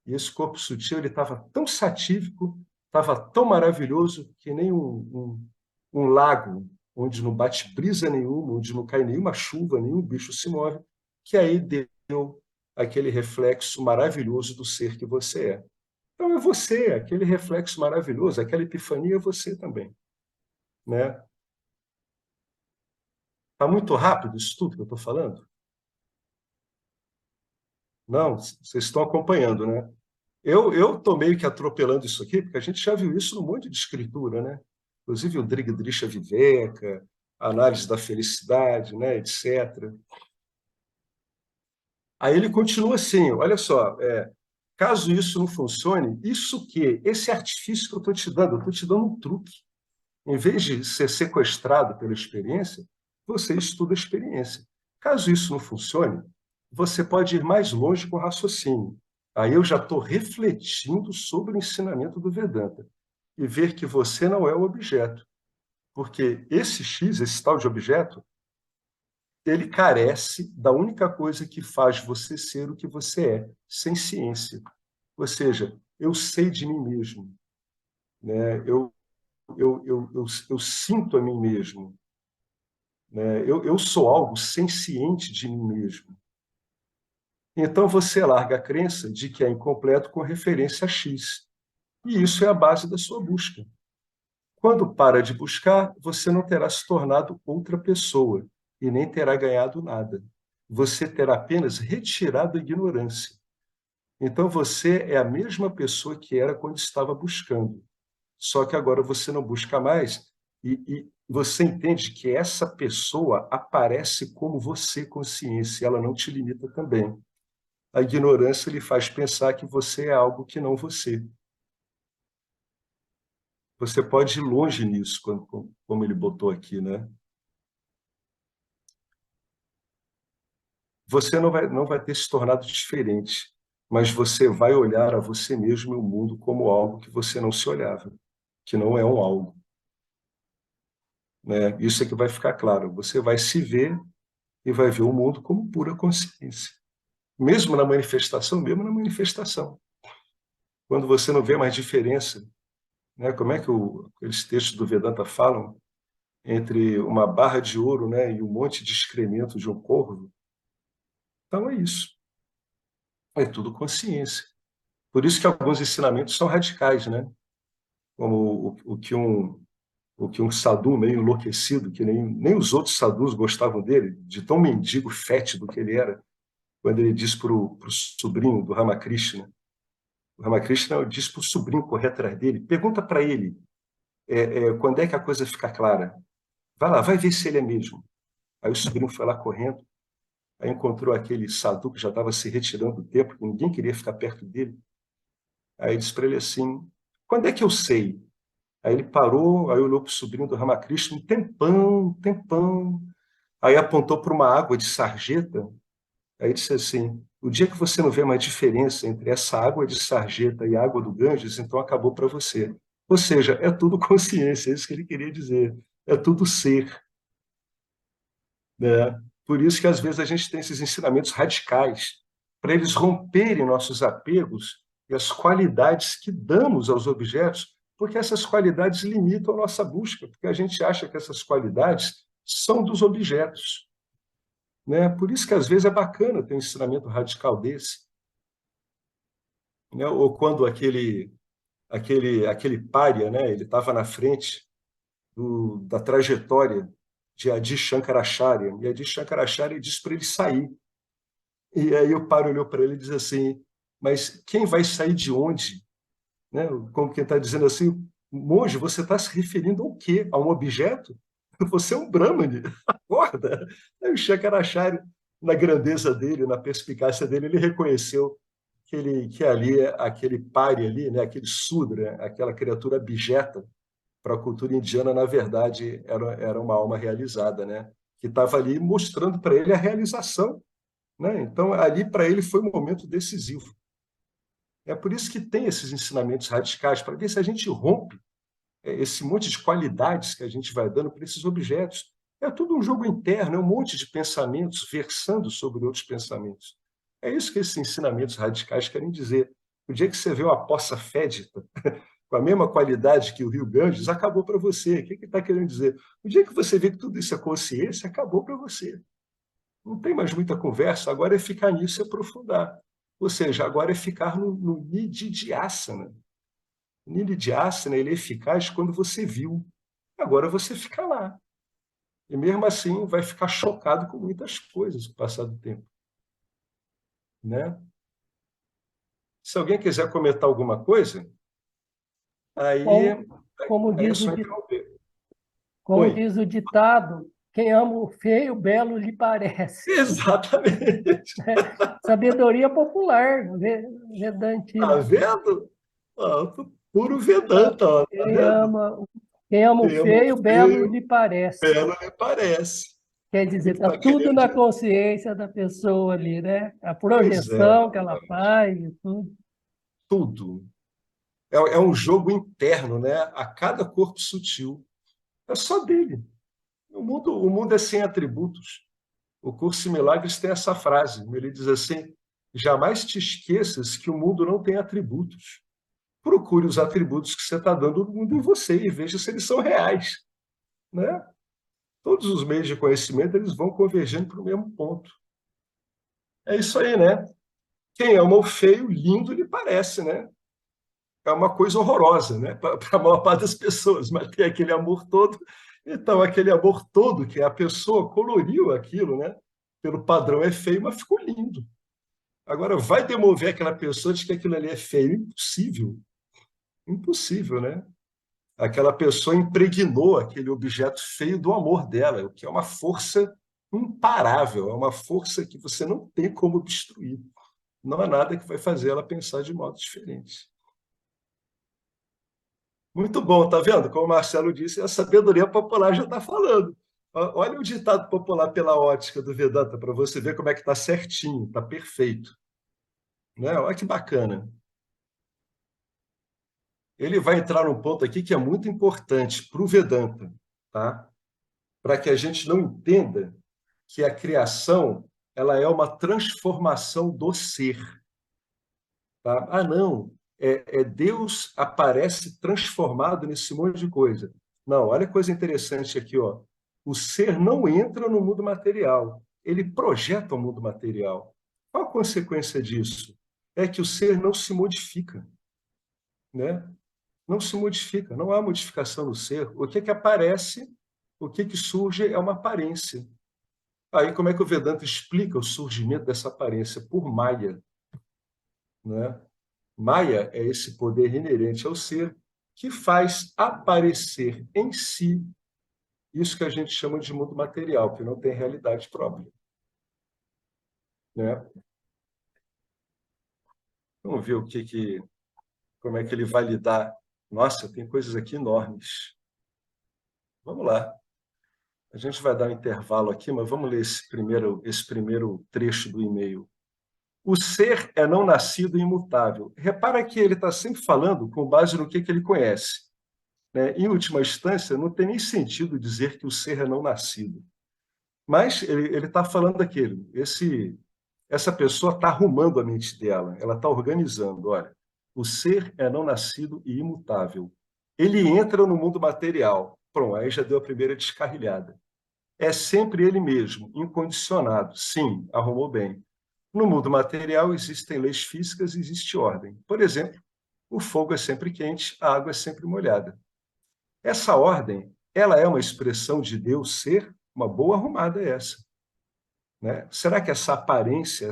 E esse corpo sutil ele estava tão satívico, estava tão maravilhoso, que nem um lago onde não bate brisa nenhuma, onde não cai nenhuma chuva, nenhum bicho se move, que aí deu aquele reflexo maravilhoso do ser que você é. Então é você, aquele reflexo maravilhoso, aquela epifania é você também. Né? Está muito rápido isso tudo que eu estou falando? Não, vocês estão acompanhando, né? Eu estou meio que atropelando isso aqui, porque a gente já viu isso num monte de escritura, né? Inclusive o Drigdrisha Viveka, a análise da felicidade, né, etc. Aí ele continua assim, olha só, caso isso não funcione, isso que, esse artifício que eu estou te dando um truque. Em vez de ser sequestrado pela experiência, você estuda a experiência. Caso isso não funcione, você pode ir mais longe com o raciocínio. Aí eu já estou refletindo sobre o ensinamento do Vedanta e ver que você não é o objeto, porque esse X, esse tal de objeto, ele carece da única coisa que faz você ser o que você é, sem ciência. Ou seja, eu sei de mim mesmo, né? Eu sinto a mim mesmo, né? Eu sou algo senciente de mim mesmo. Então você larga a crença de que é incompleto com referência a X. E isso é a base da sua busca. Quando para de buscar, você não terá se tornado outra pessoa e nem terá ganhado nada. Você terá apenas retirado a ignorância. Então você é a mesma pessoa que era quando estava buscando. Só que agora você não busca mais e você entende que essa pessoa aparece como você, consciência, ela não te limita também. A ignorância lhe faz pensar que você é algo que não você. Você pode ir longe nisso, como ele botou aqui, né? Você não vai ter se tornado diferente, mas você vai olhar a você mesmo e o mundo como algo que você não se olhava, que não é um algo, né? Isso é que vai ficar claro. Você vai se ver e vai ver o mundo como pura consciência. Mesmo na manifestação. Quando você não vê mais diferença, né? Como é que aqueles textos do Vedanta falam entre uma barra de ouro, né, e um monte de excremento de um corvo? Então é isso. É tudo consciência. Por isso que alguns ensinamentos são radicais, né? Como o que um sadhu meio enlouquecido, que nem os outros sadhus gostavam dele, de tão mendigo fétido que ele era, quando ele diz para o sobrinho do Ramakrishna, o Ramakrishna diz para o sobrinho correr atrás dele, pergunta para ele quando é que a coisa fica clara. Vai lá, vai ver se ele é mesmo. Aí o sobrinho foi lá correndo, aí encontrou aquele sadhu que já estava se retirando do templo, que ninguém queria ficar perto dele. Aí disse para ele assim, quando é que eu sei? Aí ele parou, aí olhou para o sobrinho do Ramakrishna, um tempão, um tempão. Aí apontou para uma água de sarjeta, aí disse assim, o dia que você não vê mais diferença entre essa água de sarjeta e a água do Ganges, então acabou para você. Ou seja, é tudo consciência, é isso que ele queria dizer. É tudo ser, né? Por isso que às vezes a gente tem esses ensinamentos radicais, para eles romperem nossos apegos e as qualidades que damos aos objetos, porque essas qualidades limitam a nossa busca, porque a gente acha que essas qualidades são dos objetos, né? Por isso que às vezes é bacana ter um ensinamento radical desse, né? Ou quando aquele pária, né? Ele estava na frente da trajetória de Adi Shankaracharya, e Adi Shankaracharya disse para ele sair. E aí o Paro olhou para ele e disse assim, mas quem vai sair de onde? Né? Como quem está dizendo assim, monge, você está se referindo ao quê? A um objeto? Você é um Brahmane, acorda! Aí o Shankaracharya, na grandeza dele, na perspicácia dele, ele reconheceu que ali, aquele pari ali, né? Aquele Sudra, aquela criatura abjeta, para a cultura indiana, na verdade, era uma alma realizada, né? Que estava ali mostrando para ele a realização, né? Então, ali para ele foi um momento decisivo. É por isso que tem esses ensinamentos radicais, para ver se a gente rompe esse monte de qualidades que a gente vai dando para esses objetos. É tudo um jogo interno, é um monte de pensamentos versando sobre outros pensamentos. É isso que esses ensinamentos radicais querem dizer. O dia que você vê uma poça fédida, com a mesma qualidade que o Rio Ganges, acabou para você. O que ele está querendo dizer? O dia que você vê que tudo isso é consciência, acabou para você. Não tem mais muita conversa, agora é ficar nisso e aprofundar. Ou seja, agora é ficar no nididhyasana. O nididhyasana ele é eficaz quando você viu. Agora você fica lá. E mesmo assim vai ficar chocado com muitas coisas com o passar do tempo. Né? Se alguém quiser comentar alguma coisa, aí, Como, como aí é diz o, só di- interromper. como Oi. diz o ditado, quem ama o feio, belo lhe parece. Exatamente. Sabedoria popular, Tá vedantina. vendo? Ó, puro Vedanta, ó, tá Quem vendo? ama, quem ama o Quem ama o feio, belo feio, lhe parece. belo lhe parece. Quer O que dizer, ele está está tudo querendo na dizer? consciência da pessoa ali, né? A Pois é, projeção que ela faz e tudo. tudo. É um jogo interno, né? A cada corpo sutil. É só dele. O mundo é sem atributos. O Curso em Milagres tem essa frase. Ele diz assim: jamais te esqueças que o mundo não tem atributos. Procure os atributos que você está dando ao mundo em você e veja se eles são reais, né? Todos os meios de conhecimento eles vão convergendo para o mesmo ponto. É isso aí, né? Quem ama o feio, lindo lhe parece, né? É uma coisa horrorosa, né? Para a maior parte das pessoas, mas tem aquele amor todo. Então, aquele amor todo que a pessoa coloriu aquilo, né? Pelo padrão é feio, mas ficou lindo. Agora, vai demover aquela pessoa de que aquilo ali é feio? Impossível. Impossível, né? Aquela pessoa impregnou aquele objeto feio do amor dela, o que é uma força imparável, é uma força que você não tem como obstruir. Não há nada que vai fazer ela pensar de modo diferente. Muito bom, tá vendo? Como o Marcelo disse, a sabedoria popular já está falando. Olha o ditado popular pela ótica do Vedanta, para você ver como é que está certinho, está perfeito. Né? Olha que bacana. Ele vai entrar num ponto aqui que é muito importante para o Vedanta, tá? Para que a gente não entenda que a criação ela é uma transformação do ser. Tá? Ah, não, Deus aparece transformado nesse monte de coisa. Não, olha que coisa interessante aqui, ó. O ser não entra no mundo material, ele projeta o mundo material. Qual a consequência disso? É que o ser não se modifica, né? Não se modifica, não há modificação no ser. O que aparece, o que surge é uma aparência. Aí como é que o Vedanta explica o surgimento dessa aparência? Por Maya, né? Maya é esse poder inerente ao ser que faz aparecer em si isso que a gente chama de mundo material, que não tem realidade própria, né? Vamos ver como é que ele vai lidar. Nossa, tem coisas aqui enormes. Vamos lá. A gente vai dar um intervalo aqui, mas vamos ler esse primeiro trecho do e-mail. O ser é não nascido e imutável. Repara que ele está sempre falando com base no que ele conhece. Né? Em última instância, não tem nem sentido dizer que o ser é não nascido. Mas ele está falando daquele. Essa pessoa está arrumando a mente dela, ela está organizando. Olha, o ser é não nascido e imutável. Ele entra no mundo material. Pronto, aí já deu a primeira descarrilhada. É sempre ele mesmo, incondicionado. Sim, arrumou bem. No mundo material existem leis físicas e existe ordem. Por exemplo, o fogo é sempre quente, a água é sempre molhada. Essa ordem, ela é uma expressão de Deus ser? Uma boa arrumada é essa. Né? Será que essa aparência,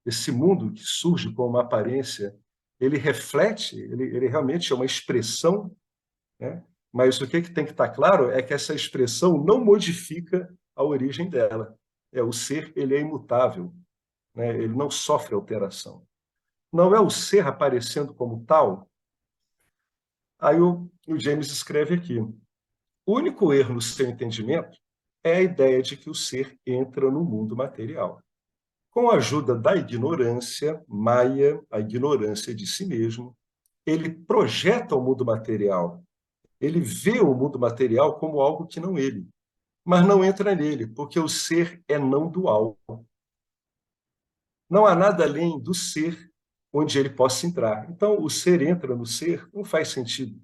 esse mundo que surge com uma aparência, ele reflete, ele realmente é uma expressão, né? Mas o que tem que estar claro é que essa expressão não modifica a origem dela. O ser, ele é imutável, né? Ele não sofre alteração. Não é o ser aparecendo como tal? Aí o James escreve aqui: o único erro no seu entendimento é a ideia de que o ser entra no mundo material. Com a ajuda da ignorância, Maia, a ignorância de si mesmo, ele projeta o mundo material. Ele vê o mundo material como algo que não ele, mas não entra nele, porque o ser é não dual. Não há nada além do ser onde ele possa entrar. Então, o ser entra no ser, não faz sentido.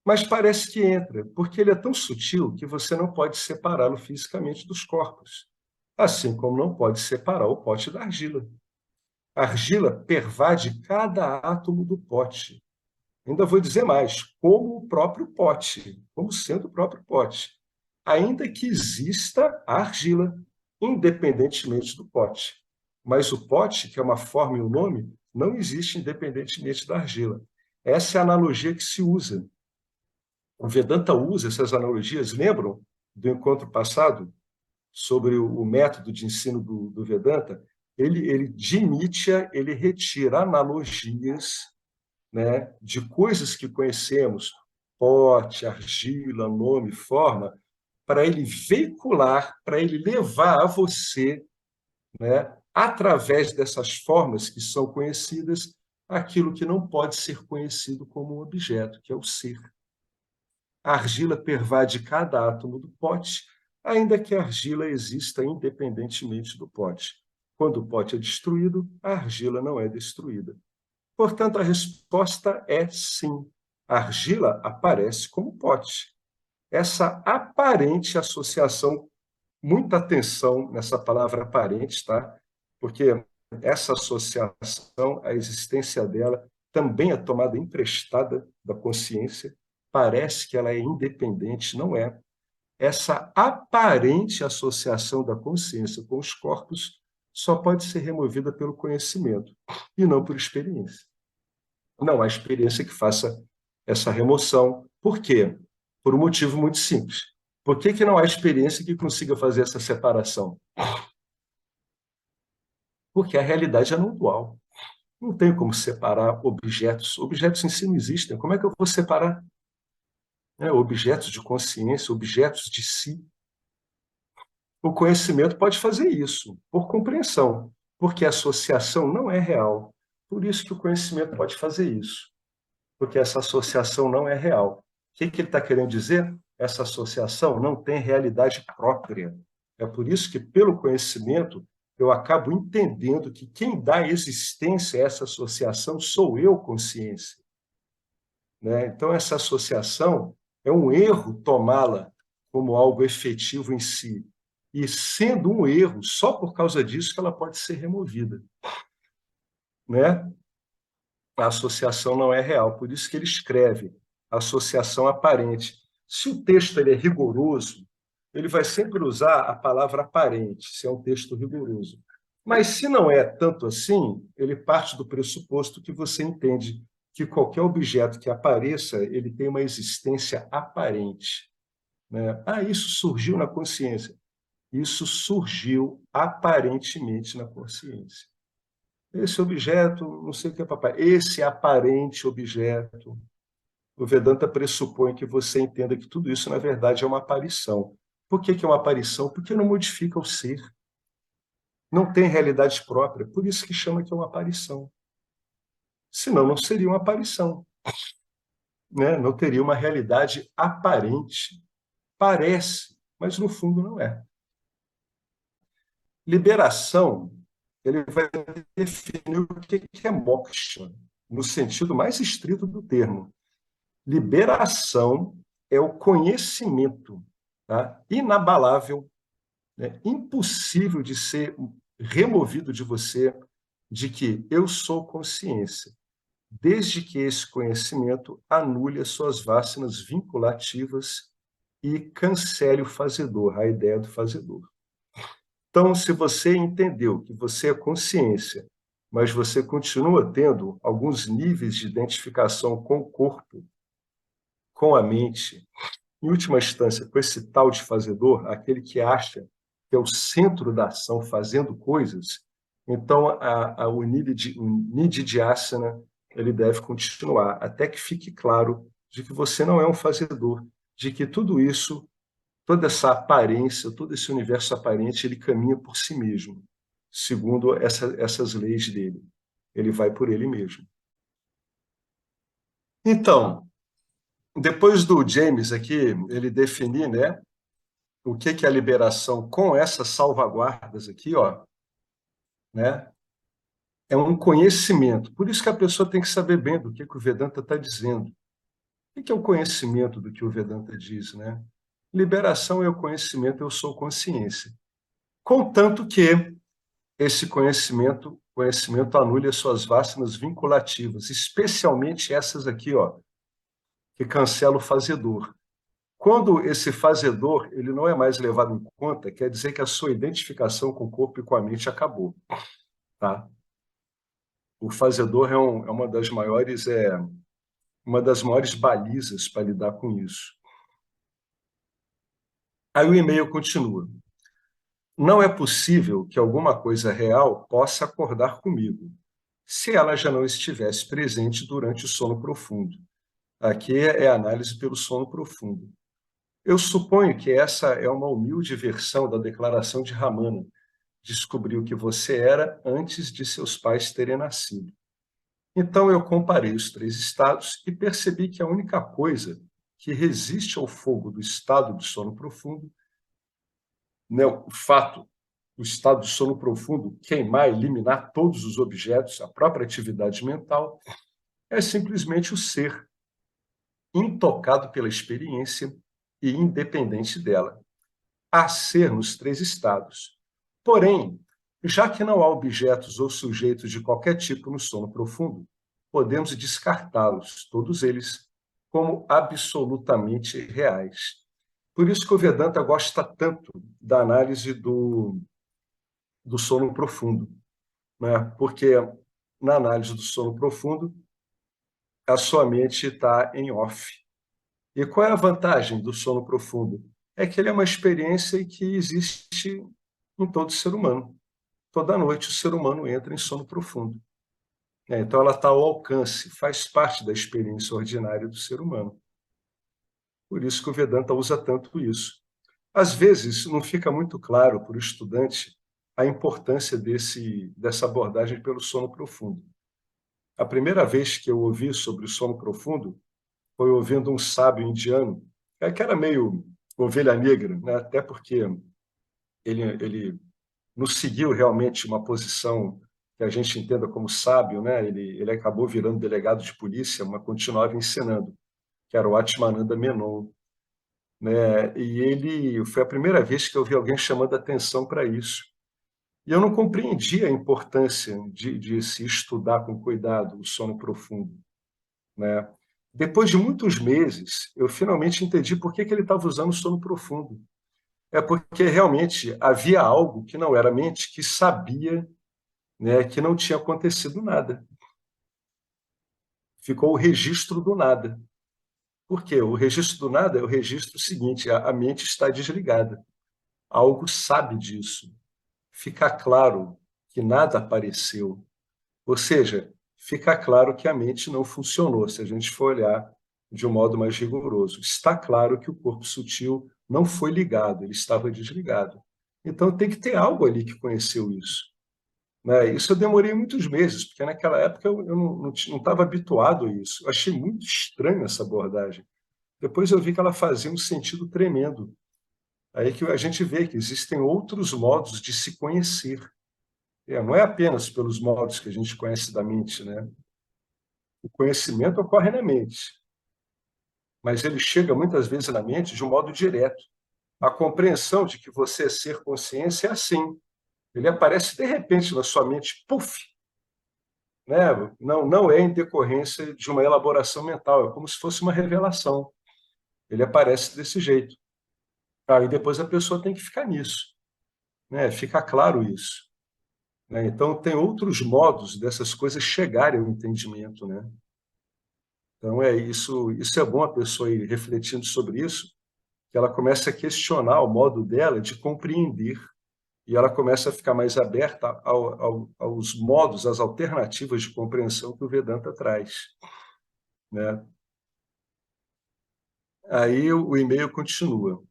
Mas parece que entra, porque ele é tão sutil que você não pode separá-lo fisicamente dos corpos, assim como não pode separar o pote da argila. A argila pervade cada átomo do pote. Ainda vou dizer mais, como o próprio pote, como sendo o próprio pote. Ainda que exista a argila, independentemente do pote. Mas o pote, que é uma forma e um nome, não existe independentemente da argila. Essa é a analogia que se usa. O Vedanta usa essas analogias, lembram do encontro passado sobre o método de ensino do Vedanta? Ele de Nietzsche, ele retira analogias, né, de coisas que conhecemos, pote, argila, nome, forma, para ele veicular, para ele levar a você, né, através dessas formas que são conhecidas, aquilo que não pode ser conhecido como um objeto, que é o ser. A argila pervade cada átomo do pote, ainda que a argila exista independentemente do pote. Quando o pote é destruído, a argila não é destruída. Portanto, a resposta é sim. A argila aparece como pote. Essa aparente associação, muita atenção nessa palavra aparente, tá? Porque essa associação, a existência dela, também é tomada emprestada da consciência. Parece que ela é independente, não é. Essa aparente associação da consciência com os corpos só pode ser removida pelo conhecimento e não por experiência. Não há experiência que faça essa remoção. Por quê? Por um motivo muito simples. Por que não há experiência que consiga fazer essa separação? Porque a realidade é não dual. Não tem como separar objetos. Objetos em si não existem. Como é que eu vou separar? Objetos de consciência, objetos de si. O conhecimento pode fazer isso, por compreensão, porque a associação não é real. Por isso que o conhecimento pode fazer isso, porque essa associação não é real. O que ele está querendo dizer? Essa associação não tem realidade própria. É por isso que, pelo conhecimento, eu acabo entendendo que quem dá existência a essa associação sou eu, consciência. Né? Então, essa associação é um erro tomá-la como algo efetivo em si. E, sendo um erro, só por causa disso que ela pode ser removida. Né? A associação não é real, por isso que ele escreve associação aparente. Se o texto ele é rigoroso, ele vai sempre usar a palavra aparente, se é um texto rigoroso. Mas se não é tanto assim, ele parte do pressuposto que você entende que qualquer objeto que apareça, ele tem uma existência aparente. Né? Isso surgiu na consciência. Isso surgiu aparentemente na consciência. Esse objeto, não sei o que é papai, esse aparente objeto, o Vedanta pressupõe que você entenda que tudo isso, na verdade, é uma aparição. Por que é uma aparição? Porque não modifica o ser. Não tem realidade própria, por isso que chama que é uma aparição. Senão, não seria uma aparição. Né? Não teria uma realidade aparente. Parece, mas no fundo não é. Liberação, ele vai definir o que é moksha, no sentido mais estrito do termo. Liberação é o conhecimento, tá? Inabalável, né? Impossível de ser removido de você, de que eu sou consciência, desde que esse conhecimento anule as suas vácinas vinculativas e cancele o fazedor, a ideia do fazedor. Então, se você entendeu que você é consciência, mas você continua tendo alguns níveis de identificação com o corpo, com a mente, em última instância, com esse tal de fazedor, aquele que acha que é o centro da ação fazendo coisas, então o Nididhyasana ele deve continuar até que fique claro de que você não é um fazedor, de que tudo isso, toda essa aparência, todo esse universo aparente, ele caminha por si mesmo, segundo essas leis dele. Ele vai por ele mesmo. Então, depois do James aqui, ele definir, né, o que é a liberação com essas salvaguardas aqui, ó, né, é um conhecimento. Por isso que a pessoa tem que saber bem do que o Vedanta está dizendo. O que é o conhecimento do que o Vedanta diz, né? Liberação é o conhecimento, eu sou consciência. Contanto que esse conhecimento anule as suas vácinas vinculativas, especialmente essas aqui, ó, que cancela o fazedor. Quando esse fazedor ele não é mais levado em conta, quer dizer que a sua identificação com o corpo e com a mente acabou. Tá? O fazedor é uma das maiores balizas para lidar com isso. Aí o e-mail continua. Não é possível que alguma coisa real possa acordar comigo, se ela já não estivesse presente durante o sono profundo. Aqui é a análise pelo sono profundo. Eu suponho que essa é uma humilde versão da declaração de Ramana. Descobriu que você era antes de seus pais terem nascido. Então eu comparei os três estados e percebi que a única coisa que resiste ao fogo do estado de sono profundo, né, o estado de sono profundo queimar, eliminar todos os objetos, a própria atividade mental, é simplesmente o ser, intocado pela experiência e independente dela. Há ser nos três estados. Porém, já que não há objetos ou sujeitos de qualquer tipo no sono profundo, podemos descartá-los, todos eles, como absolutamente reais. Por isso que o Vedanta gosta tanto da análise do sono profundo, né? Porque na análise do sono profundo, a sua mente está em off. E qual é a vantagem do sono profundo? É que ele é uma experiência que existe em todo ser humano. Toda noite o ser humano entra em sono profundo. Então ela está ao alcance, faz parte da experiência ordinária do ser humano. Por isso que o Vedanta usa tanto isso. Às vezes não fica muito claro para o estudante a importância dessa abordagem pelo sono profundo. A primeira vez que eu ouvi sobre o sono profundo foi ouvindo um sábio indiano, que era meio ovelha negra, né? Até porque ele não seguiu realmente uma posição que a gente entenda como sábio, né? Ele acabou virando delegado de polícia, mas continuava ensinando, que era o Atmananda Menon, né? E ele foi a primeira vez que eu vi alguém chamando atenção para isso. E eu não compreendia a importância de se estudar com cuidado o sono profundo, né? Depois de muitos meses, eu finalmente entendi por que ele estava usando o sono profundo. É porque realmente havia algo que não era a mente, que sabia, né, que não tinha acontecido nada. Ficou o registro do nada. Por quê? O registro do nada é o registro seguinte: a mente está desligada. Algo sabe disso. Fica claro que nada apareceu. Ou seja, fica claro que a mente não funcionou, se a gente for olhar de um modo mais rigoroso. Está claro que o corpo sutil não foi ligado, ele estava desligado. Então tem que ter algo ali que conheceu isso, né? Isso eu demorei muitos meses, porque naquela época eu não estava habituado a isso. Eu achei muito estranho essa abordagem. Depois eu vi que ela fazia um sentido tremendo. Aí que a gente vê que existem outros modos de se conhecer. Não é apenas pelos modos que a gente conhece da mente, né? O conhecimento ocorre na mente, mas ele chega muitas vezes na mente de um modo direto. A compreensão de que você é ser consciência é assim. Ele aparece de repente na sua mente, puf, né? Não é em decorrência de uma elaboração mental, é como se fosse uma revelação. Ele aparece desse jeito. E depois a pessoa tem que ficar nisso, né? Fica claro isso, né? Então tem outros modos dessas coisas chegarem ao entendimento, né? Então é isso, isso é bom a pessoa ir refletindo sobre isso, que ela começa a questionar o modo dela de compreender e ela começa a ficar mais aberta aos modos, às alternativas de compreensão que o Vedanta traz, né? Aí o e-mail continua,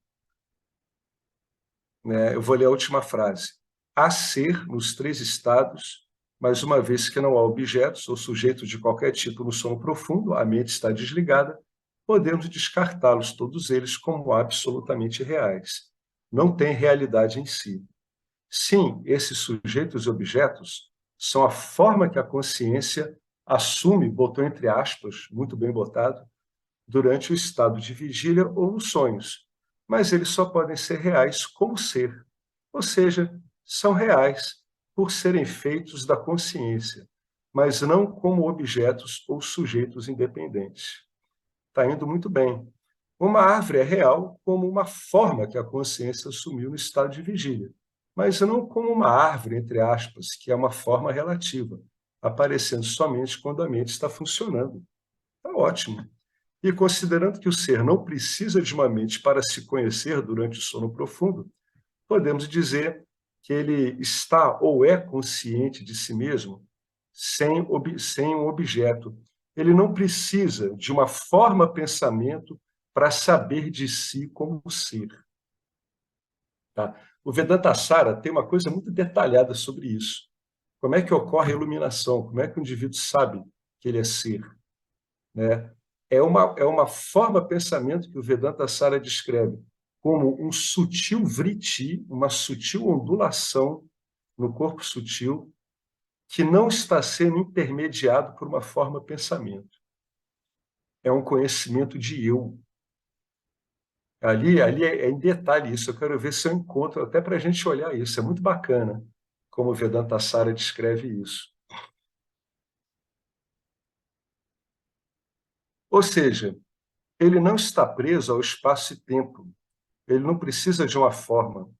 né? Eu vou ler a última frase. Há ser nos três estados, mas uma vez que não há objetos ou sujeitos de qualquer tipo no sono profundo, a mente está desligada, podemos descartá-los todos eles como absolutamente reais. Não tem realidade em si. Sim, esses sujeitos e objetos são a forma que a consciência assume, botou entre aspas, muito bem botado, durante o estado de vigília ou nos sonhos, mas eles só podem ser reais como ser, ou seja, são reais por serem feitos da consciência, mas não como objetos ou sujeitos independentes. Está indo muito bem. Uma árvore é real como uma forma que a consciência assumiu no estado de vigília, mas não como uma árvore, entre aspas, que é uma forma relativa, aparecendo somente quando a mente está funcionando. Está ótimo. E considerando que o ser não precisa de uma mente para se conhecer durante o sono profundo, podemos dizer que ele está ou é consciente de si mesmo sem um objeto. Ele não precisa de uma forma pensamento para saber de si como ser. Tá? O Vedanta-sara tem uma coisa muito detalhada sobre isso. Como é que ocorre a iluminação? Como é que o indivíduo sabe que ele é ser? Né? É uma forma pensamento que o Vedanta-sara descreve como um sutil vritti, uma sutil ondulação no corpo sutil que não está sendo intermediado por uma forma pensamento. É um conhecimento de eu. Ali é em detalhe isso. Eu quero ver se eu encontro, até para a gente olhar isso. É muito bacana como o Vedanta-sara descreve isso. Ou seja, ele não está preso ao espaço e tempo. Ele não precisa de uma forma.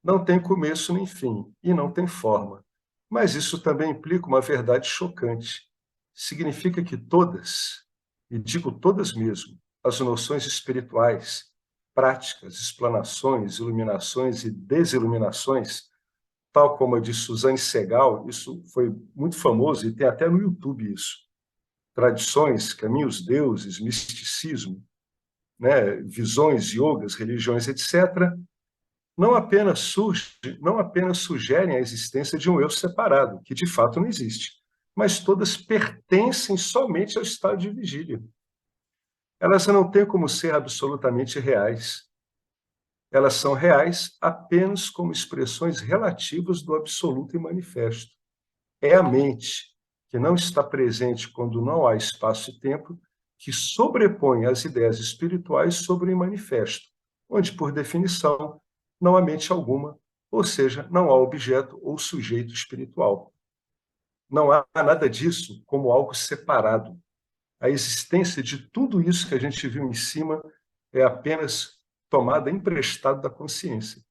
não tem começo nem fim e não tem forma. Mas isso também implica uma verdade chocante. Significa que todas, e digo todas mesmo, as noções espirituais, práticas, explanações, iluminações e desiluminações, tal como a de Suzanne Segal, isso foi muito famoso e tem até no YouTube isso. Tradições, caminhos, deuses, misticismo, né, visões, yogas, religiões, etc., não apenas sugerem a existência de um eu separado, que de fato não existe, mas todas pertencem somente ao estado de vigília. Elas não têm como ser absolutamente reais. Elas são reais apenas como expressões relativas do absoluto e manifesto. É a mente, que não está presente quando não há espaço e tempo, que sobrepõe as ideias espirituais sobre o manifesto, onde, por definição, não há mente alguma, ou seja, não há objeto ou sujeito espiritual. Não há nada disso como algo separado. A existência de tudo isso que a gente viu em cima é apenas tomada emprestada da consciência.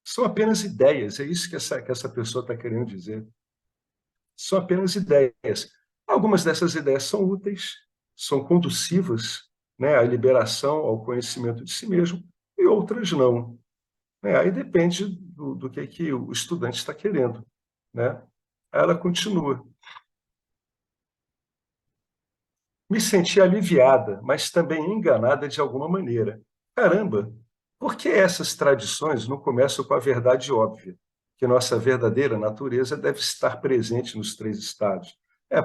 São apenas ideias, é isso que essa pessoa está querendo dizer. São apenas ideias. Algumas dessas ideias são úteis, são conducivas, né, à liberação, ao conhecimento de si mesmo, e outras não. Aí depende do que o estudante está querendo. Né? Ela continua. Me senti aliviada, mas também enganada de alguma maneira. Caramba, por que essas tradições não começam com a verdade óbvia, que nossa verdadeira natureza deve estar presente nos três estados?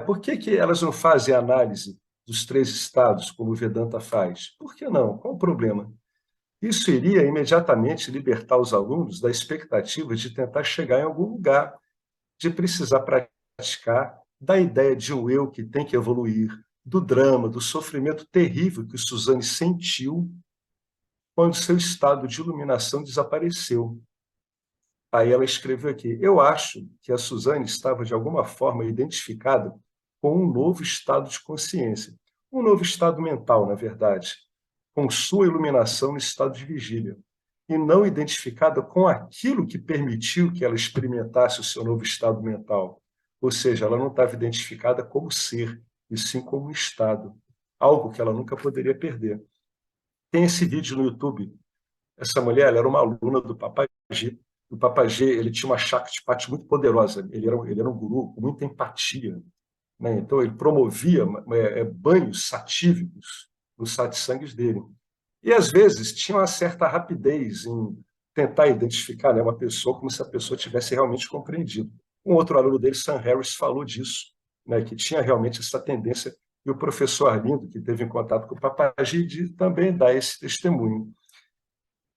Por que elas não fazem análise dos três estados, como o Vedanta faz? Por que não? Qual o problema? Isso iria imediatamente libertar os alunos da expectativa de tentar chegar em algum lugar, de precisar praticar, da ideia de um eu que tem que evoluir, do drama, do sofrimento terrível que Suzane sentiu quando seu estado de iluminação desapareceu. Aí ela escreveu aqui: eu acho que a Suzane estava de alguma forma identificada com um novo estado de consciência, um novo estado mental, na verdade, com sua iluminação no estado de vigília, e não identificada com aquilo que permitiu que ela experimentasse o seu novo estado mental. Ou seja, ela não estava identificada como ser, e sim como um estado, algo que ela nunca poderia perder. Tem esse vídeo no YouTube. Essa mulher, ela era uma aluna do Papaji. O Papaji, ele tinha uma Shakti muito poderosa. Ele era um guru com muita empatia, né? Então, ele promovia banhos satívicos nos satsangs dele. E, às vezes, tinha uma certa rapidez em tentar identificar, né, uma pessoa como se a pessoa tivesse realmente compreendido. Um outro aluno dele, Sam Harris, falou disso, né, que tinha realmente essa tendência, e o professor Arlindo, que teve em contato com o Papaji, também dá esse testemunho.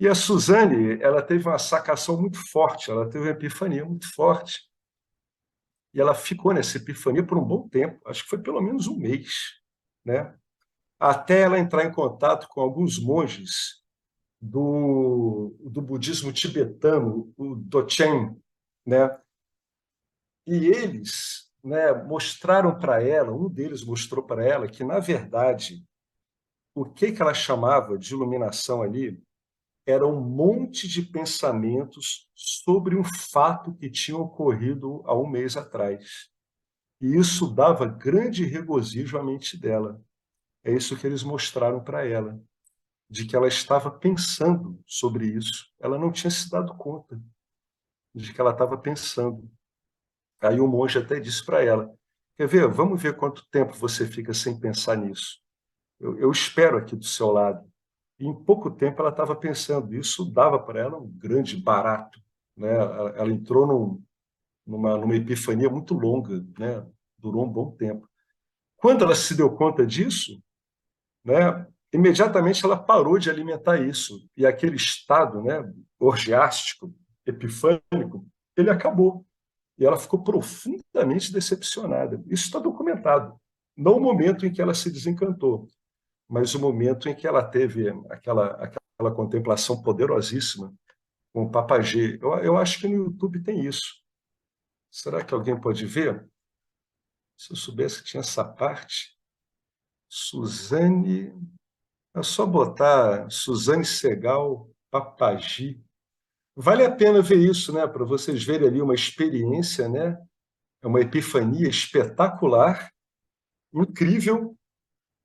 E a Suzane, ela teve uma sacação muito forte, ela teve uma epifania muito forte, e ela ficou nessa epifania por um bom tempo, acho que foi pelo menos um mês, né? Até ela entrar em contato com alguns monges do budismo tibetano, o Dochen, né? E eles, né, mostraram para ela, um deles mostrou para ela que, na verdade, o que ela chamava de iluminação ali era um monte de pensamentos sobre um fato que tinha ocorrido há um mês atrás. E isso dava grande regozijo à mente dela. É isso que eles mostraram para ela, de que ela estava pensando sobre isso. Ela não tinha se dado conta de que ela estava pensando. Aí o monge até disse para ela: quer ver? Vamos ver quanto tempo você fica sem pensar nisso. Eu espero aqui do seu lado. E em pouco tempo ela estava pensando. Isso dava para ela um grande barato, né? Ela entrou numa epifania muito longa, né? Durou um bom tempo. Quando ela se deu conta disso, né? Imediatamente ela parou de alimentar isso. E aquele estado, né, orgiástico, epifânico, ele acabou. E ela ficou profundamente decepcionada. Isso está documentado. Não o momento em que ela se desencantou, mas o momento em que ela teve aquela contemplação poderosíssima com o Papagê. Eu acho que no YouTube tem isso. Será que alguém pode ver? Se eu soubesse que tinha essa parte. Suzane. É só botar Suzane Segal, Papagi. Vale a pena ver isso, né? Para vocês verem ali uma experiência, né? É uma epifania espetacular, incrível,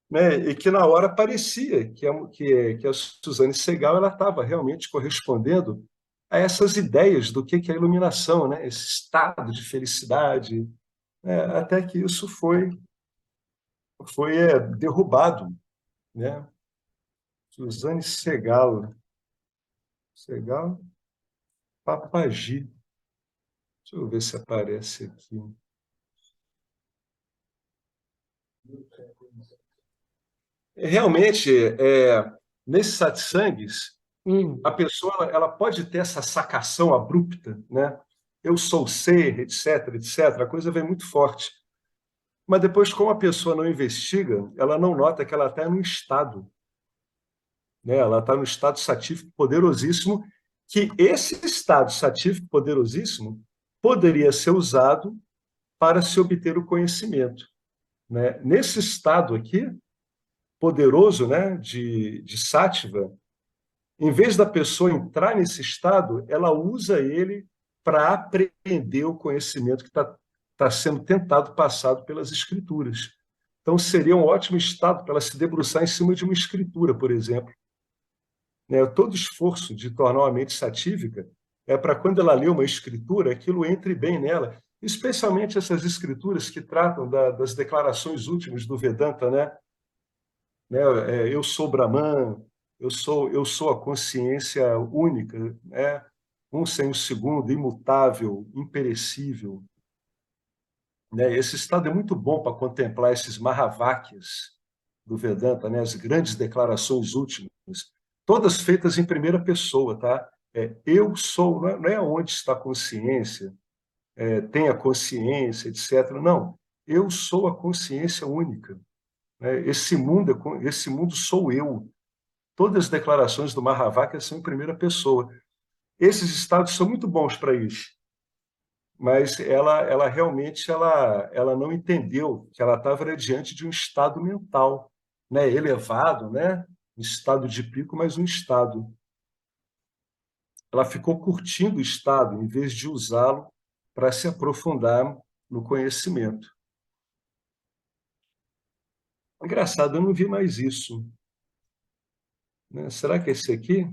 né? E que na hora parecia que a Suzane Segal ela estava realmente correspondendo a essas ideias do que é a iluminação, né? Esse estado de felicidade, né? Até que isso foi derrubado, né? Suzane Segal Papagi. Deixa eu ver se aparece aqui. Realmente, nesses satsangs, a pessoa ela pode ter essa sacação abrupta, né? Eu sou ser, etc, etc. A coisa vem muito forte. Mas depois, como a pessoa não investiga, ela não nota que ela está num estado, né? Ela está num estado satífico poderosíssimo, que esse estado satífico poderosíssimo poderia ser usado para se obter o conhecimento, né? Nesse estado aqui, poderoso, né, de sátiva, em vez da pessoa entrar nesse estado, ela usa ele para aprender o conhecimento que está sendo tentado passado pelas escrituras. Então, seria um ótimo estado para ela se debruçar em cima de uma escritura, por exemplo. Né? Todo esforço de tornar uma mente satívica é para, quando ela lê uma escritura, aquilo entre bem nela, especialmente essas escrituras que tratam das declarações últimas do Vedanta, né? Eu sou Brahman, eu sou a consciência única, né? Um sem o segundo, imutável, imperecível. Né? Esse estado é muito bom para contemplar esses Mahavakyas do Vedanta, né? As grandes declarações últimas, todas feitas em primeira pessoa, tá? Eu sou, não é onde está a consciência, tem a consciência, etc. Não, eu sou a consciência única. Né? Esse mundo sou eu. Todas as declarações do Mahavakya são em primeira pessoa. Esses estados são muito bons para isso, mas ela realmente ela não entendeu que ela estava diante de um estado mental, né, elevado, né, um estado de pico, mas um estado. Ela ficou curtindo o estado em vez de usá-lo para se aprofundar no conhecimento. Engraçado, eu não vi mais isso. Né? Será que é esse aqui?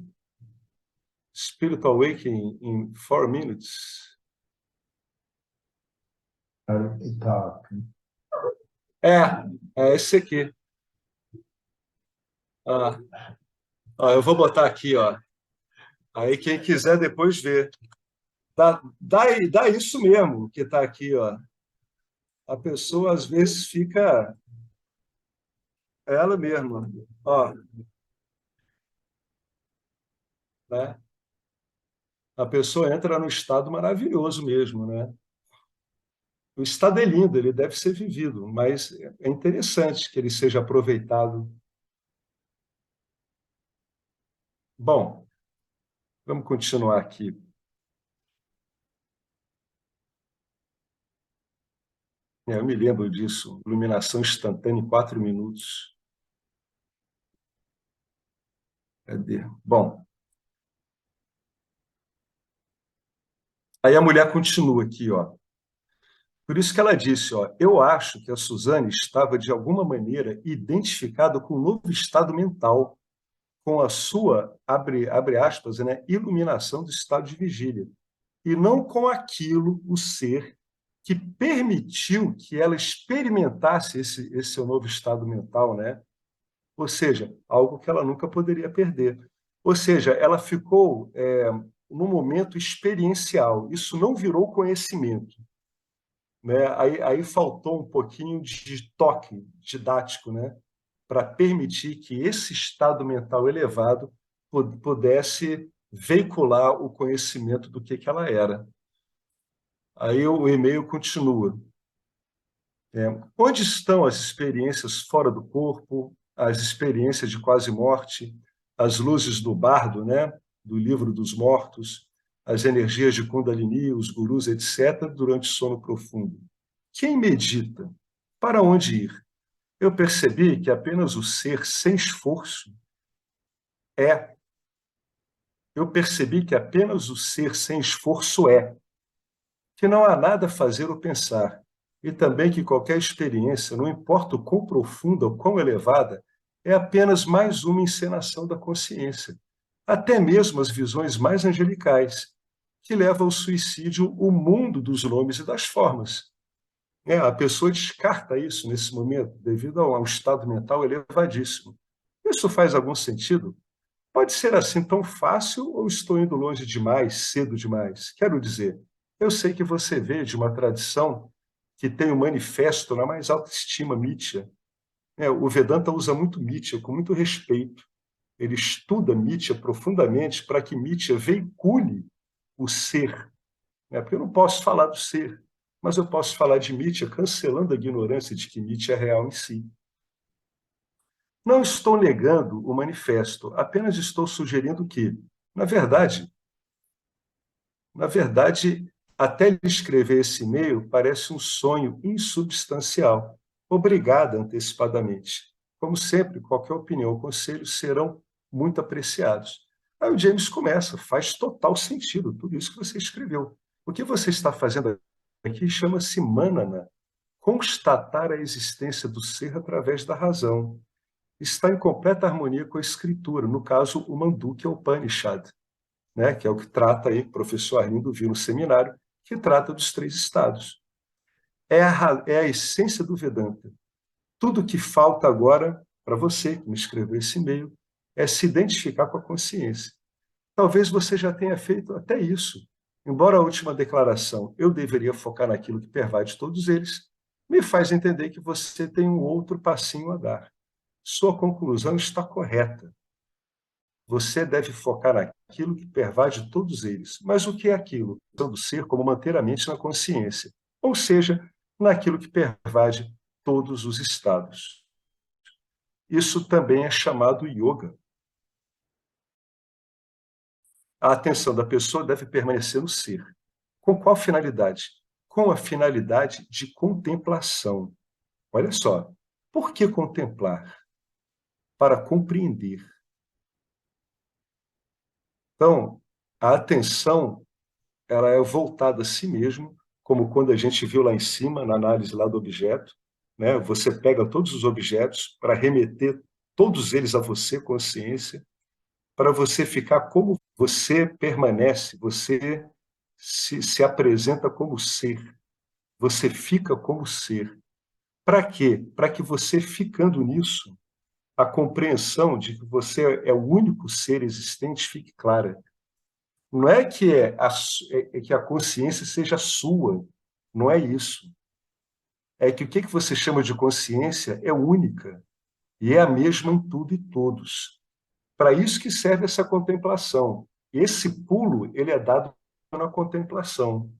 Spiritual Awakening in 4 Minutes. É, é esse aqui. Ah, ó, eu vou botar aqui, ó. Aí quem quiser depois ver. Dá isso mesmo que está aqui, ó. A pessoa às vezes fica ela mesma, ó, né? A pessoa entra num estado maravilhoso mesmo, né? O estado é lindo, ele deve ser vivido, mas é interessante que ele seja aproveitado. Bom, vamos continuar aqui. Eu me lembro disso, iluminação instantânea em 4 minutos. Cadê? Bom, aí a mulher continua aqui, ó. Por isso que ela disse, ó, eu acho que a Suzane estava, de alguma maneira, identificada com um novo estado mental, com a sua, abre aspas, né, iluminação do estado de vigília, e não com aquilo, o ser, que permitiu que ela experimentasse esse seu novo estado mental, né? Ou seja, algo que ela nunca poderia perder. Ou seja, ela ficou no momento experiencial, isso não virou conhecimento. Né? Aí faltou um pouquinho de toque didático, né? Para permitir que esse estado mental elevado pudesse veicular o conhecimento do que ela era. Aí o e-mail continua. Onde estão as experiências fora do corpo, as experiências de quase morte, as luzes do bardo, né? Do livro dos mortos, as energias de Kundalini, os gurus, etc., durante o sono profundo? Quem medita? Para onde ir? Eu percebi que apenas o ser sem esforço é eu percebi que apenas o ser sem esforço é, que não há nada a fazer ou pensar, e também que qualquer experiência, não importa o quão profunda ou quão elevada, é apenas mais uma encenação da consciência. Até mesmo as visões mais angelicais, que levam ao suicídio o mundo dos nomes e das formas. A pessoa descarta isso nesse momento, devido a um estado mental elevadíssimo. Isso faz algum sentido? Pode ser assim tão fácil ou estou indo longe demais, cedo demais? Quero dizer, eu sei que você veio de uma tradição que tem o manifesto na mais alta estima, Mitya. O Vedanta usa muito Mitya, com muito respeito. Ele estuda Mitya profundamente para que Mitya veicule o ser. Porque eu não posso falar do ser, mas eu posso falar de Mitya cancelando a ignorância de que Mitya é real em si. Não estou negando o manifesto, apenas estou sugerindo que, na verdade, até lhe escrever esse e-mail parece um sonho insubstancial. Obrigada antecipadamente. Como sempre, qualquer opinião ou conselho serão muito apreciados. Aí o James começa, faz total sentido tudo isso que você escreveu. O que você está fazendo aqui chama-se manana, constatar a existência do ser através da razão. Está em completa harmonia com a escritura, no caso, o Mandukya Upanishad, que é o que trata aí, o professor Arlindo viu no seminário, que trata dos três estados. É a essência do Vedanta. Tudo que falta agora, para você que me escreveu esse e-mail, é se identificar com a consciência. Talvez você já tenha feito até isso. Embora a última declaração, eu deveria focar naquilo que pervade todos eles, me faz entender que você tem um outro passinho a dar. Sua conclusão está correta. Você deve focar naquilo que pervade todos eles. Mas o que é aquilo? Do ser como manter a mente na consciência. Ou seja, naquilo que pervade todos os estados. Isso também é chamado yoga. A atenção da pessoa deve permanecer no ser. Com qual finalidade? Com a finalidade de contemplação. Olha só, por que contemplar? Para compreender. Então, a atenção ela é voltada a si mesmo, como quando a gente viu lá em cima, na análise lá do objeto, Você pega todos os objetos para remeter todos eles a você, consciência, para você ficar como você permanece, você se apresenta como ser, você fica como ser. Para quê? Para que você, ficando nisso, a compreensão de que você é o único ser existente fique clara. Não é que, é que a consciência seja sua, não é isso. É que o que você chama de consciência é única e é a mesma em tudo e todos. Para isso que serve essa contemplação. Esse pulo ele é dado na contemplação.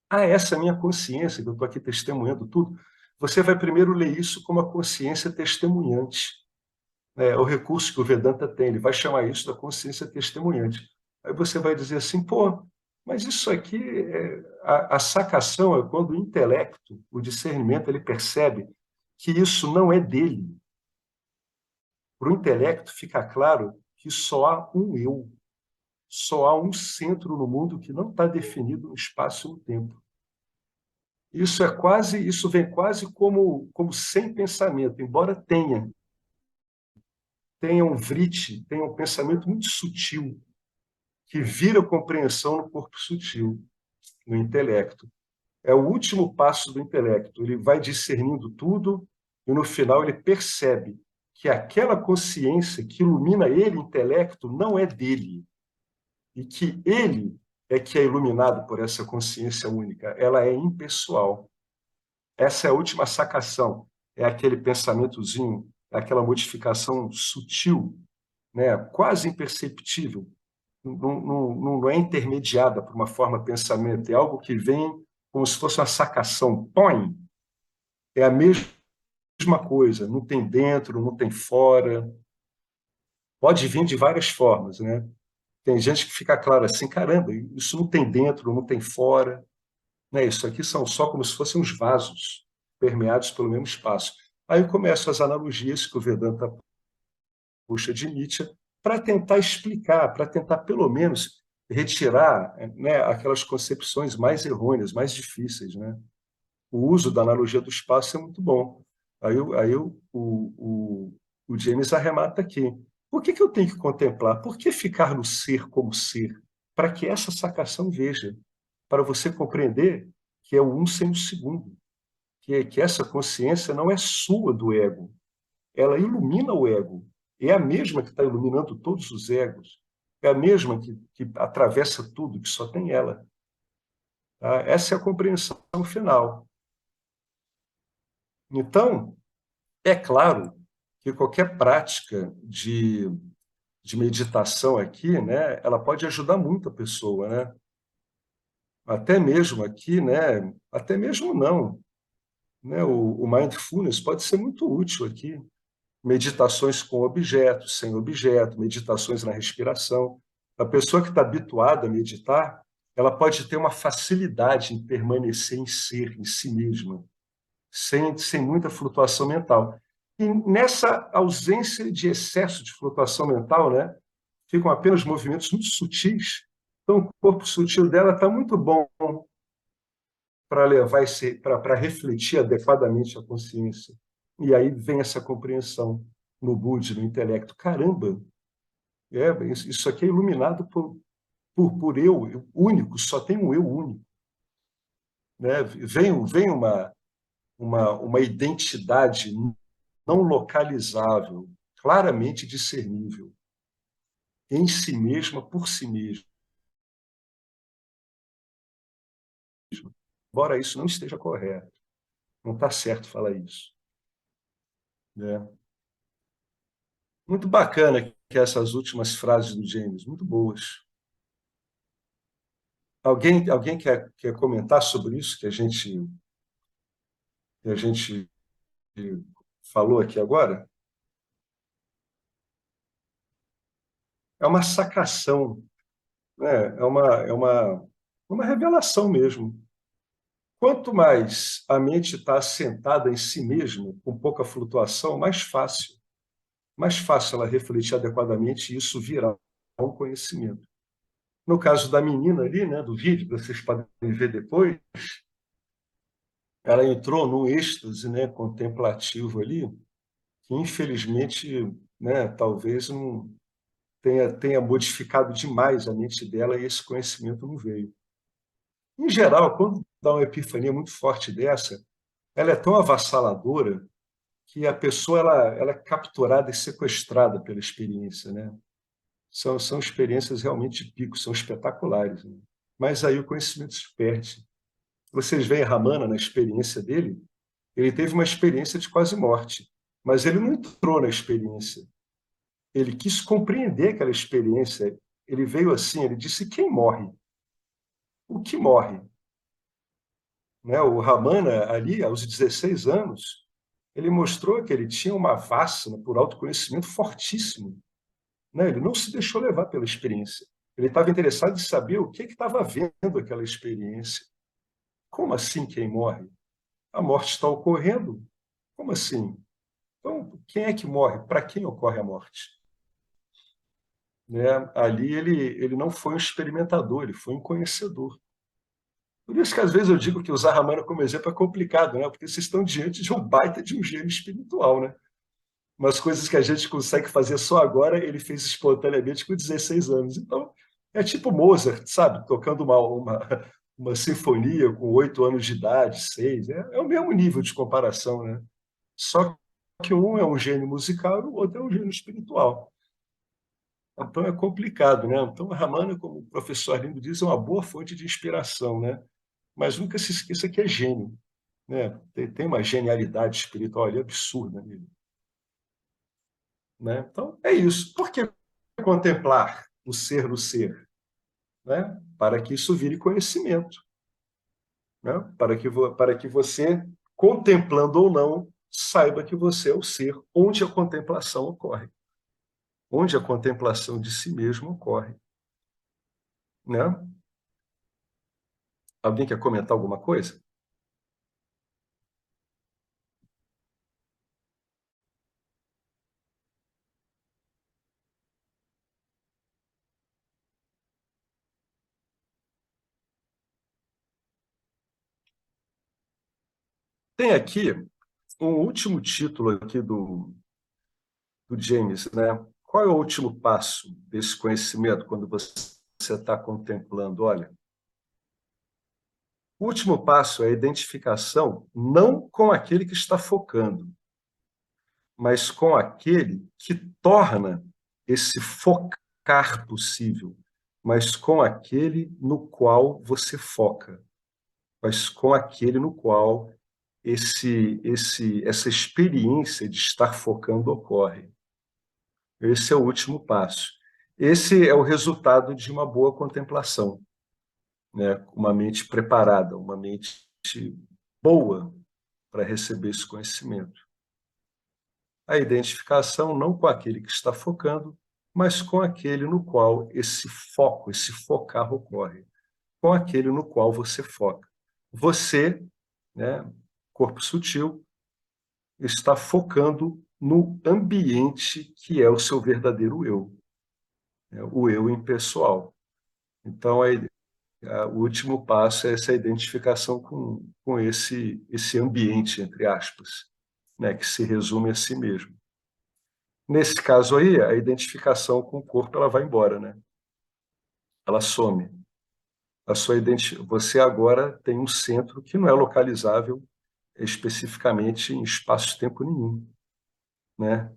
Essa é a minha consciência, que eu estou aqui testemunhando tudo. Você vai primeiro ler isso como a consciência testemunhante. É o recurso que o Vedanta tem, ele vai chamar isso da consciência testemunhante. Aí você vai dizer assim, pô, mas isso aqui, a sacação é quando o intelecto, o discernimento, ele percebe que isso não é dele. Para o intelecto fica claro que só há um eu, só há um centro no mundo que não está definido no espaço e no tempo. Isso vem quase como sem pensamento, embora tenha um vriti, tenha um pensamento muito sutil, que vira compreensão no corpo sutil, no intelecto. É o último passo do intelecto. Ele vai discernindo tudo e, no final, ele percebe que aquela consciência que ilumina ele, intelecto, não é dele. E que ele é que é iluminado por essa consciência única. Ela é impessoal. Essa é a última sacação. É aquele pensamentozinho, é aquela modificação sutil, quase imperceptível, não é intermediada por uma forma de pensamento, é algo que vem como se fosse uma sacação. Põe! É a mesma coisa, não tem dentro, não tem fora. Pode vir de várias formas, Tem gente que fica claro assim, caramba, isso não tem dentro, não tem fora. Isso aqui são só como se fossem uns vasos permeados pelo mesmo espaço. Aí começam as analogias que o Vedanta puxa de Nietzsche para tentar explicar, para tentar, pelo menos, retirar, né, aquelas concepções mais errôneas, mais difíceis, né? O uso da analogia do espaço é muito bom. Aí o James arremata aqui. Por que eu tenho que contemplar? Por que ficar no ser como ser? Para que essa sacação veja, para você compreender que é o um sem o segundo, que essa consciência não é sua do ego, ela ilumina o ego, é a mesma que está iluminando todos os egos, é a mesma que atravessa tudo, que só tem ela. Tá? Essa é a compreensão final. Então, é claro que qualquer prática de meditação aqui, né, ela pode ajudar muito a pessoa, né? Até mesmo aqui, né? Até mesmo não, né? O mindfulness pode ser muito útil aqui. Meditações com objetos, sem objeto, meditações na respiração. A pessoa que está habituada a meditar, ela pode ter uma facilidade em permanecer em ser, em si mesma, sem muita flutuação mental. E nessa ausência de excesso de flutuação mental, né, ficam apenas movimentos muito sutis. Então, o corpo sutil dela está muito bom para levar para refletir adequadamente a consciência. E aí vem essa compreensão no Budi, no intelecto. Caramba, isso aqui é iluminado por eu único, só tem um eu único. Né? Vem uma identidade não localizável, claramente discernível, em si mesma, por si mesma. Embora isso não esteja correto, não está certo falar isso. Né? Muito bacana que essas últimas frases do James, muito boas. Alguém quer comentar sobre isso que a gente falou aqui agora? É uma sacação, né? É uma revelação mesmo. Quanto mais a mente está assentada em si mesma, com pouca flutuação, mais fácil ela refletir adequadamente e isso virá um conhecimento. No caso da menina ali, né, do vídeo, que vocês podem ver depois, ela entrou num êxtase, né, contemplativo ali, que infelizmente, né, talvez não tenha modificado demais a mente dela e esse conhecimento não veio. Em geral, quando dá uma epifania muito forte dessa, ela é tão avassaladora que a pessoa ela é capturada e sequestrada pela experiência, né? São experiências realmente de pico, são espetaculares, né? Mas aí o conhecimento se perde. Vocês veem Ramana na experiência dele, ele teve uma experiência de quase morte, mas ele não entrou na experiência. Ele quis compreender aquela experiência. Ele veio assim, ele disse: quem morre? O que morre? Né? O Ramana, ali, aos 16 anos, ele mostrou que ele tinha uma vassina por autoconhecimento fortíssimo. Né? Ele não se deixou levar pela experiência. Ele estava interessado em saber o que estava vendo aquela experiência. Como assim quem morre? A morte está ocorrendo? Como assim? Então, quem é que morre? Para quem ocorre a morte? Né? Ali ele não foi um experimentador, ele foi um conhecedor. Por isso que às vezes eu digo que usar Ramana como exemplo é complicado, né? Porque vocês estão diante de um baita de um gênio espiritual, né? Umas coisas que a gente consegue fazer só agora, ele fez espontaneamente com 16 anos. Então, é tipo Mozart, sabe? Tocando uma sinfonia com 8 anos de idade, 6. É o mesmo nível de comparação, né? Só que um é um gênio musical e o outro é um gênio espiritual. Então é complicado, né? Então, a Ramana, como o professor Arlindo diz, é uma boa fonte de inspiração, né? Mas nunca se esqueça que é gênio, né? Tem uma genialidade espiritual ali absurda nele, né? Então, é isso. Por que contemplar o ser no ser? Né? Para que isso vire conhecimento, né? Para que você, contemplando ou não, saiba que você é o ser, onde a contemplação ocorre, onde a contemplação de si mesmo ocorre, né? Alguém quer comentar alguma coisa? Tem aqui um último título aqui do James, né? Qual é o último passo desse conhecimento quando você está contemplando? Olha, o último passo é a identificação não com aquele que está focando, mas com aquele que torna esse focar possível, mas com aquele no qual você foca, mas com aquele no qual essa experiência de estar focando ocorre. Esse é o último passo. Esse é o resultado de uma boa contemplação, né? Uma mente preparada, uma mente boa para receber esse conhecimento. A identificação não com aquele que está focando, mas com aquele no qual esse foco, esse focar ocorre, com aquele no qual você foca. Você, né, corpo sutil, está focando no ambiente que é o seu verdadeiro eu, né, o eu impessoal. Então, o último passo é essa identificação com esse ambiente, entre aspas, né, que se resume a si mesmo. Nesse caso aí, a identificação com o corpo ela vai embora, né? Ela some. Você agora tem um centro que não é localizável especificamente em espaço-tempo nenhum, né?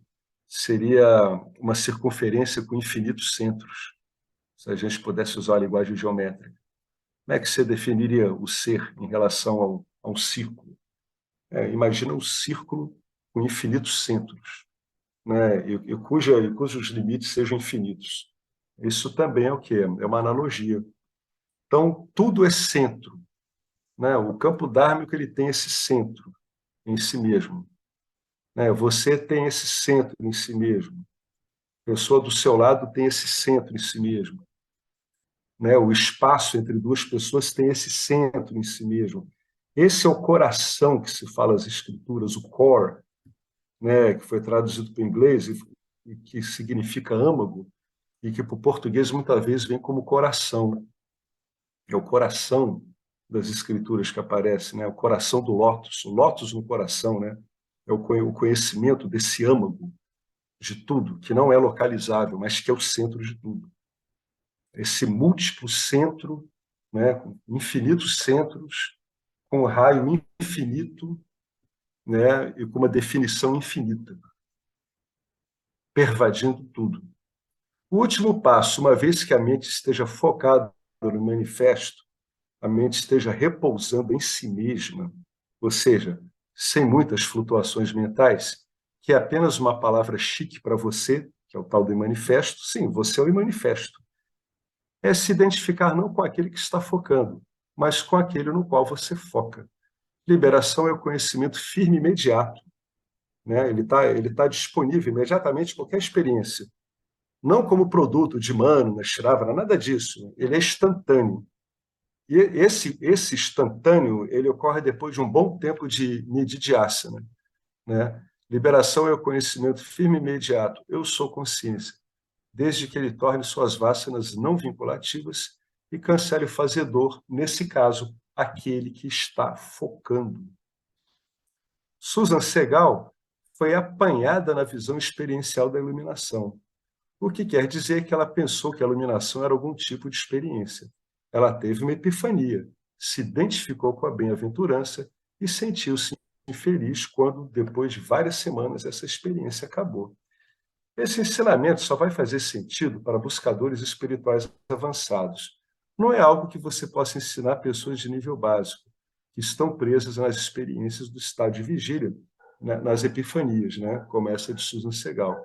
Seria uma circunferência com infinitos centros, se a gente pudesse usar a linguagem geométrica. Como é que você definiria o ser em relação a um círculo? Imagina um círculo com infinitos centros, né? Cujos limites sejam infinitos. Isso também é o quê? É uma analogia. Então, tudo é centro, né? O campo dármico ele tem esse centro em si mesmo, né? Você tem esse centro em si mesmo. A pessoa do seu lado tem esse centro em si mesmo, né? O espaço entre duas pessoas tem esse centro em si mesmo. Esse é o coração que se fala nas escrituras, o core, né? Que foi traduzido para o inglês e que significa âmago e que para o português muitas vezes vem como coração. É o coração das escrituras que aparece, né? O coração do lótus, o lótus no coração, né? É o conhecimento desse âmago de tudo, que não é localizável, mas que é o centro de tudo. Esse múltiplo centro, né? Com infinitos centros, com um raio infinito, né? E com uma definição infinita, pervadindo tudo. O último passo, uma vez que a mente esteja focada no manifesto, a mente esteja repousando em si mesma, ou seja, sem muitas flutuações mentais, que é apenas uma palavra chique para você, que é o tal do manifesto. Sim, você é o manifesto. É se identificar não com aquele que está focando, mas com aquele no qual você foca. Liberação é o conhecimento firme e imediato, né? Ele tá disponível imediatamente em qualquer experiência. Não como produto de Mano, Shravana, nada disso. Ele é instantâneo. E esse instantâneo, ele ocorre depois de um bom tempo de nididhyasana, né? Liberação é o conhecimento firme e imediato. Eu sou consciência, desde que ele torne suas vasanas não vinculativas e cancele o fazedor, nesse caso, aquele que está focando. Susan Segal foi apanhada na visão experiencial da iluminação, o que quer dizer que ela pensou que a iluminação era algum tipo de experiência. Ela teve uma epifania, se identificou com a bem-aventurança e sentiu-se infeliz quando, depois de várias semanas, essa experiência acabou. Esse ensinamento só vai fazer sentido para buscadores espirituais avançados. Não é algo que você possa ensinar a pessoas de nível básico, que estão presas nas experiências do estado de vigília, né, nas epifanias, né, como essa de Susan Segal.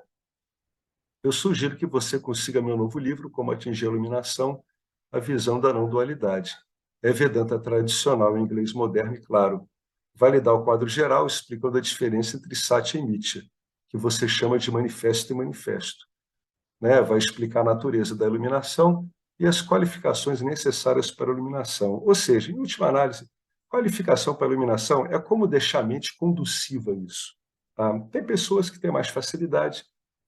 Eu sugiro que você consiga meu novo livro, Como Atingir a Iluminação, a Visão da Não-Dualidade. É Vedanta tradicional em inglês moderno e claro. Vai lhe dar o quadro geral, explicando a diferença entre Satya e Mithya, que você chama de manifesto e manifesto. Né? Vai explicar a natureza da iluminação e as qualificações necessárias para a iluminação. Ou seja, em última análise, qualificação para a iluminação é como deixar a mente conduciva a isso. Tá? Tem pessoas que têm mais facilidade,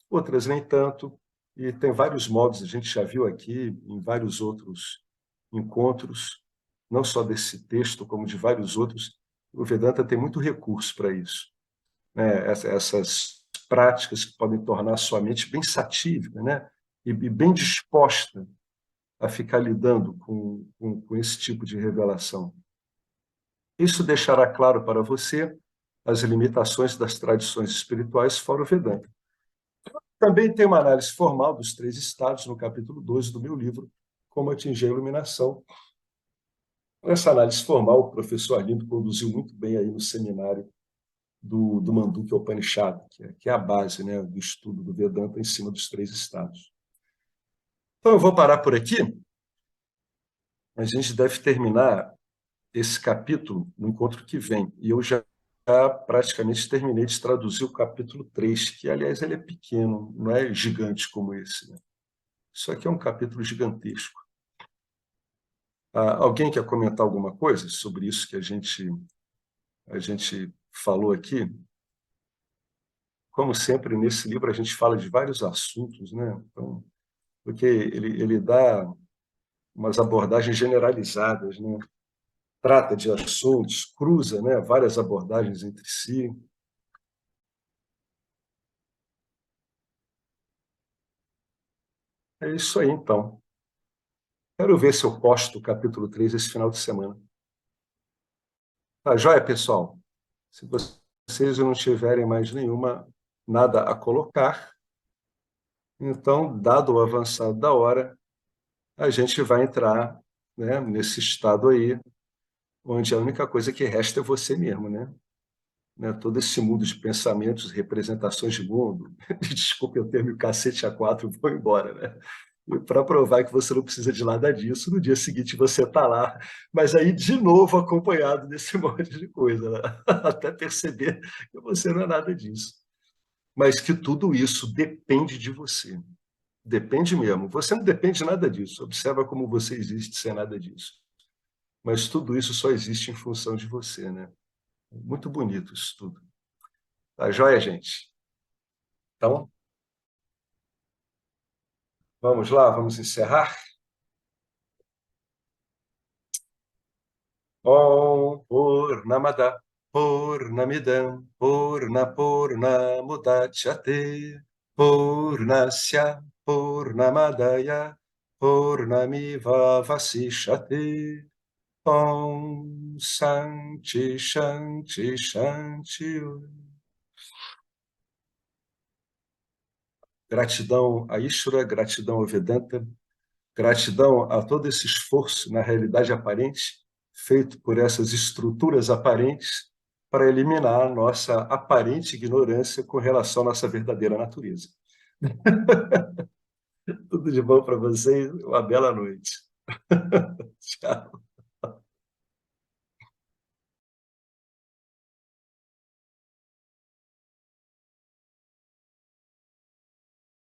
outras nem tanto, e tem vários modos, a gente já viu aqui em vários outros encontros, não só desse texto, como de vários outros, O Vedanta tem muito recurso para isso, né? Essas práticas que podem tornar a sua mente bem satírica, né? E bem disposta a ficar lidando com esse tipo de revelação. Isso deixará claro para você as limitações das tradições espirituais fora o Vedanta. Também tem uma análise formal dos 3 estados no capítulo 12 do meu livro, Como Atingir a Iluminação. Essa análise formal, o professor Arlindo conduziu muito bem aí no seminário do Mandukya Upanishad, que é a base, né, do estudo do Vedanta em cima dos 3 estados. Então, eu vou parar por aqui. A gente deve terminar esse capítulo no encontro que vem. E eu já praticamente terminei de traduzir o capítulo 3, que, aliás, ele é pequeno, não é gigante como esse, né? Isso aqui é um capítulo gigantesco. Alguém quer comentar alguma coisa sobre isso que a gente falou aqui? Como sempre, nesse livro a gente fala de vários assuntos, né? Então, porque ele dá umas abordagens generalizadas, né? Trata de assuntos, cruza, né, várias abordagens entre si. É isso aí, então. Quero ver se eu posto o capítulo 3 esse final de semana. Tá joia, pessoal? Se vocês não tiverem mais nada a colocar, então, dado o avançado da hora, a gente vai entrar, né, nesse estado aí, onde a única coisa que resta é você mesmo, né? Todo esse mundo de pensamentos, representações de mundo, desculpe o termo cacete a quatro, vou embora, né? E para provar que você não precisa de nada disso, no dia seguinte você está lá, mas aí de novo acompanhado desse monte de coisa, né? Até perceber que você não é nada disso. Mas que tudo isso depende de você. Depende mesmo. Você não depende de nada disso. Observa como você existe sem nada disso. Mas tudo isso só existe em função de você, né? Muito bonito isso tudo. Tá joia, gente? Então, vamos lá, vamos encerrar? Om Purnamada Purnamidam Purnamudachyate Purnasya Purnamadaya Purnamiva Vasishyate Om Shanti Shanti Shanti. Gratidão a Ishvara, gratidão ao Vedanta, gratidão a todo esse esforço na realidade aparente, feito por essas estruturas aparentes, para eliminar a nossa aparente ignorância com relação à nossa verdadeira natureza. Tudo de bom para vocês, uma bela noite. Tchau.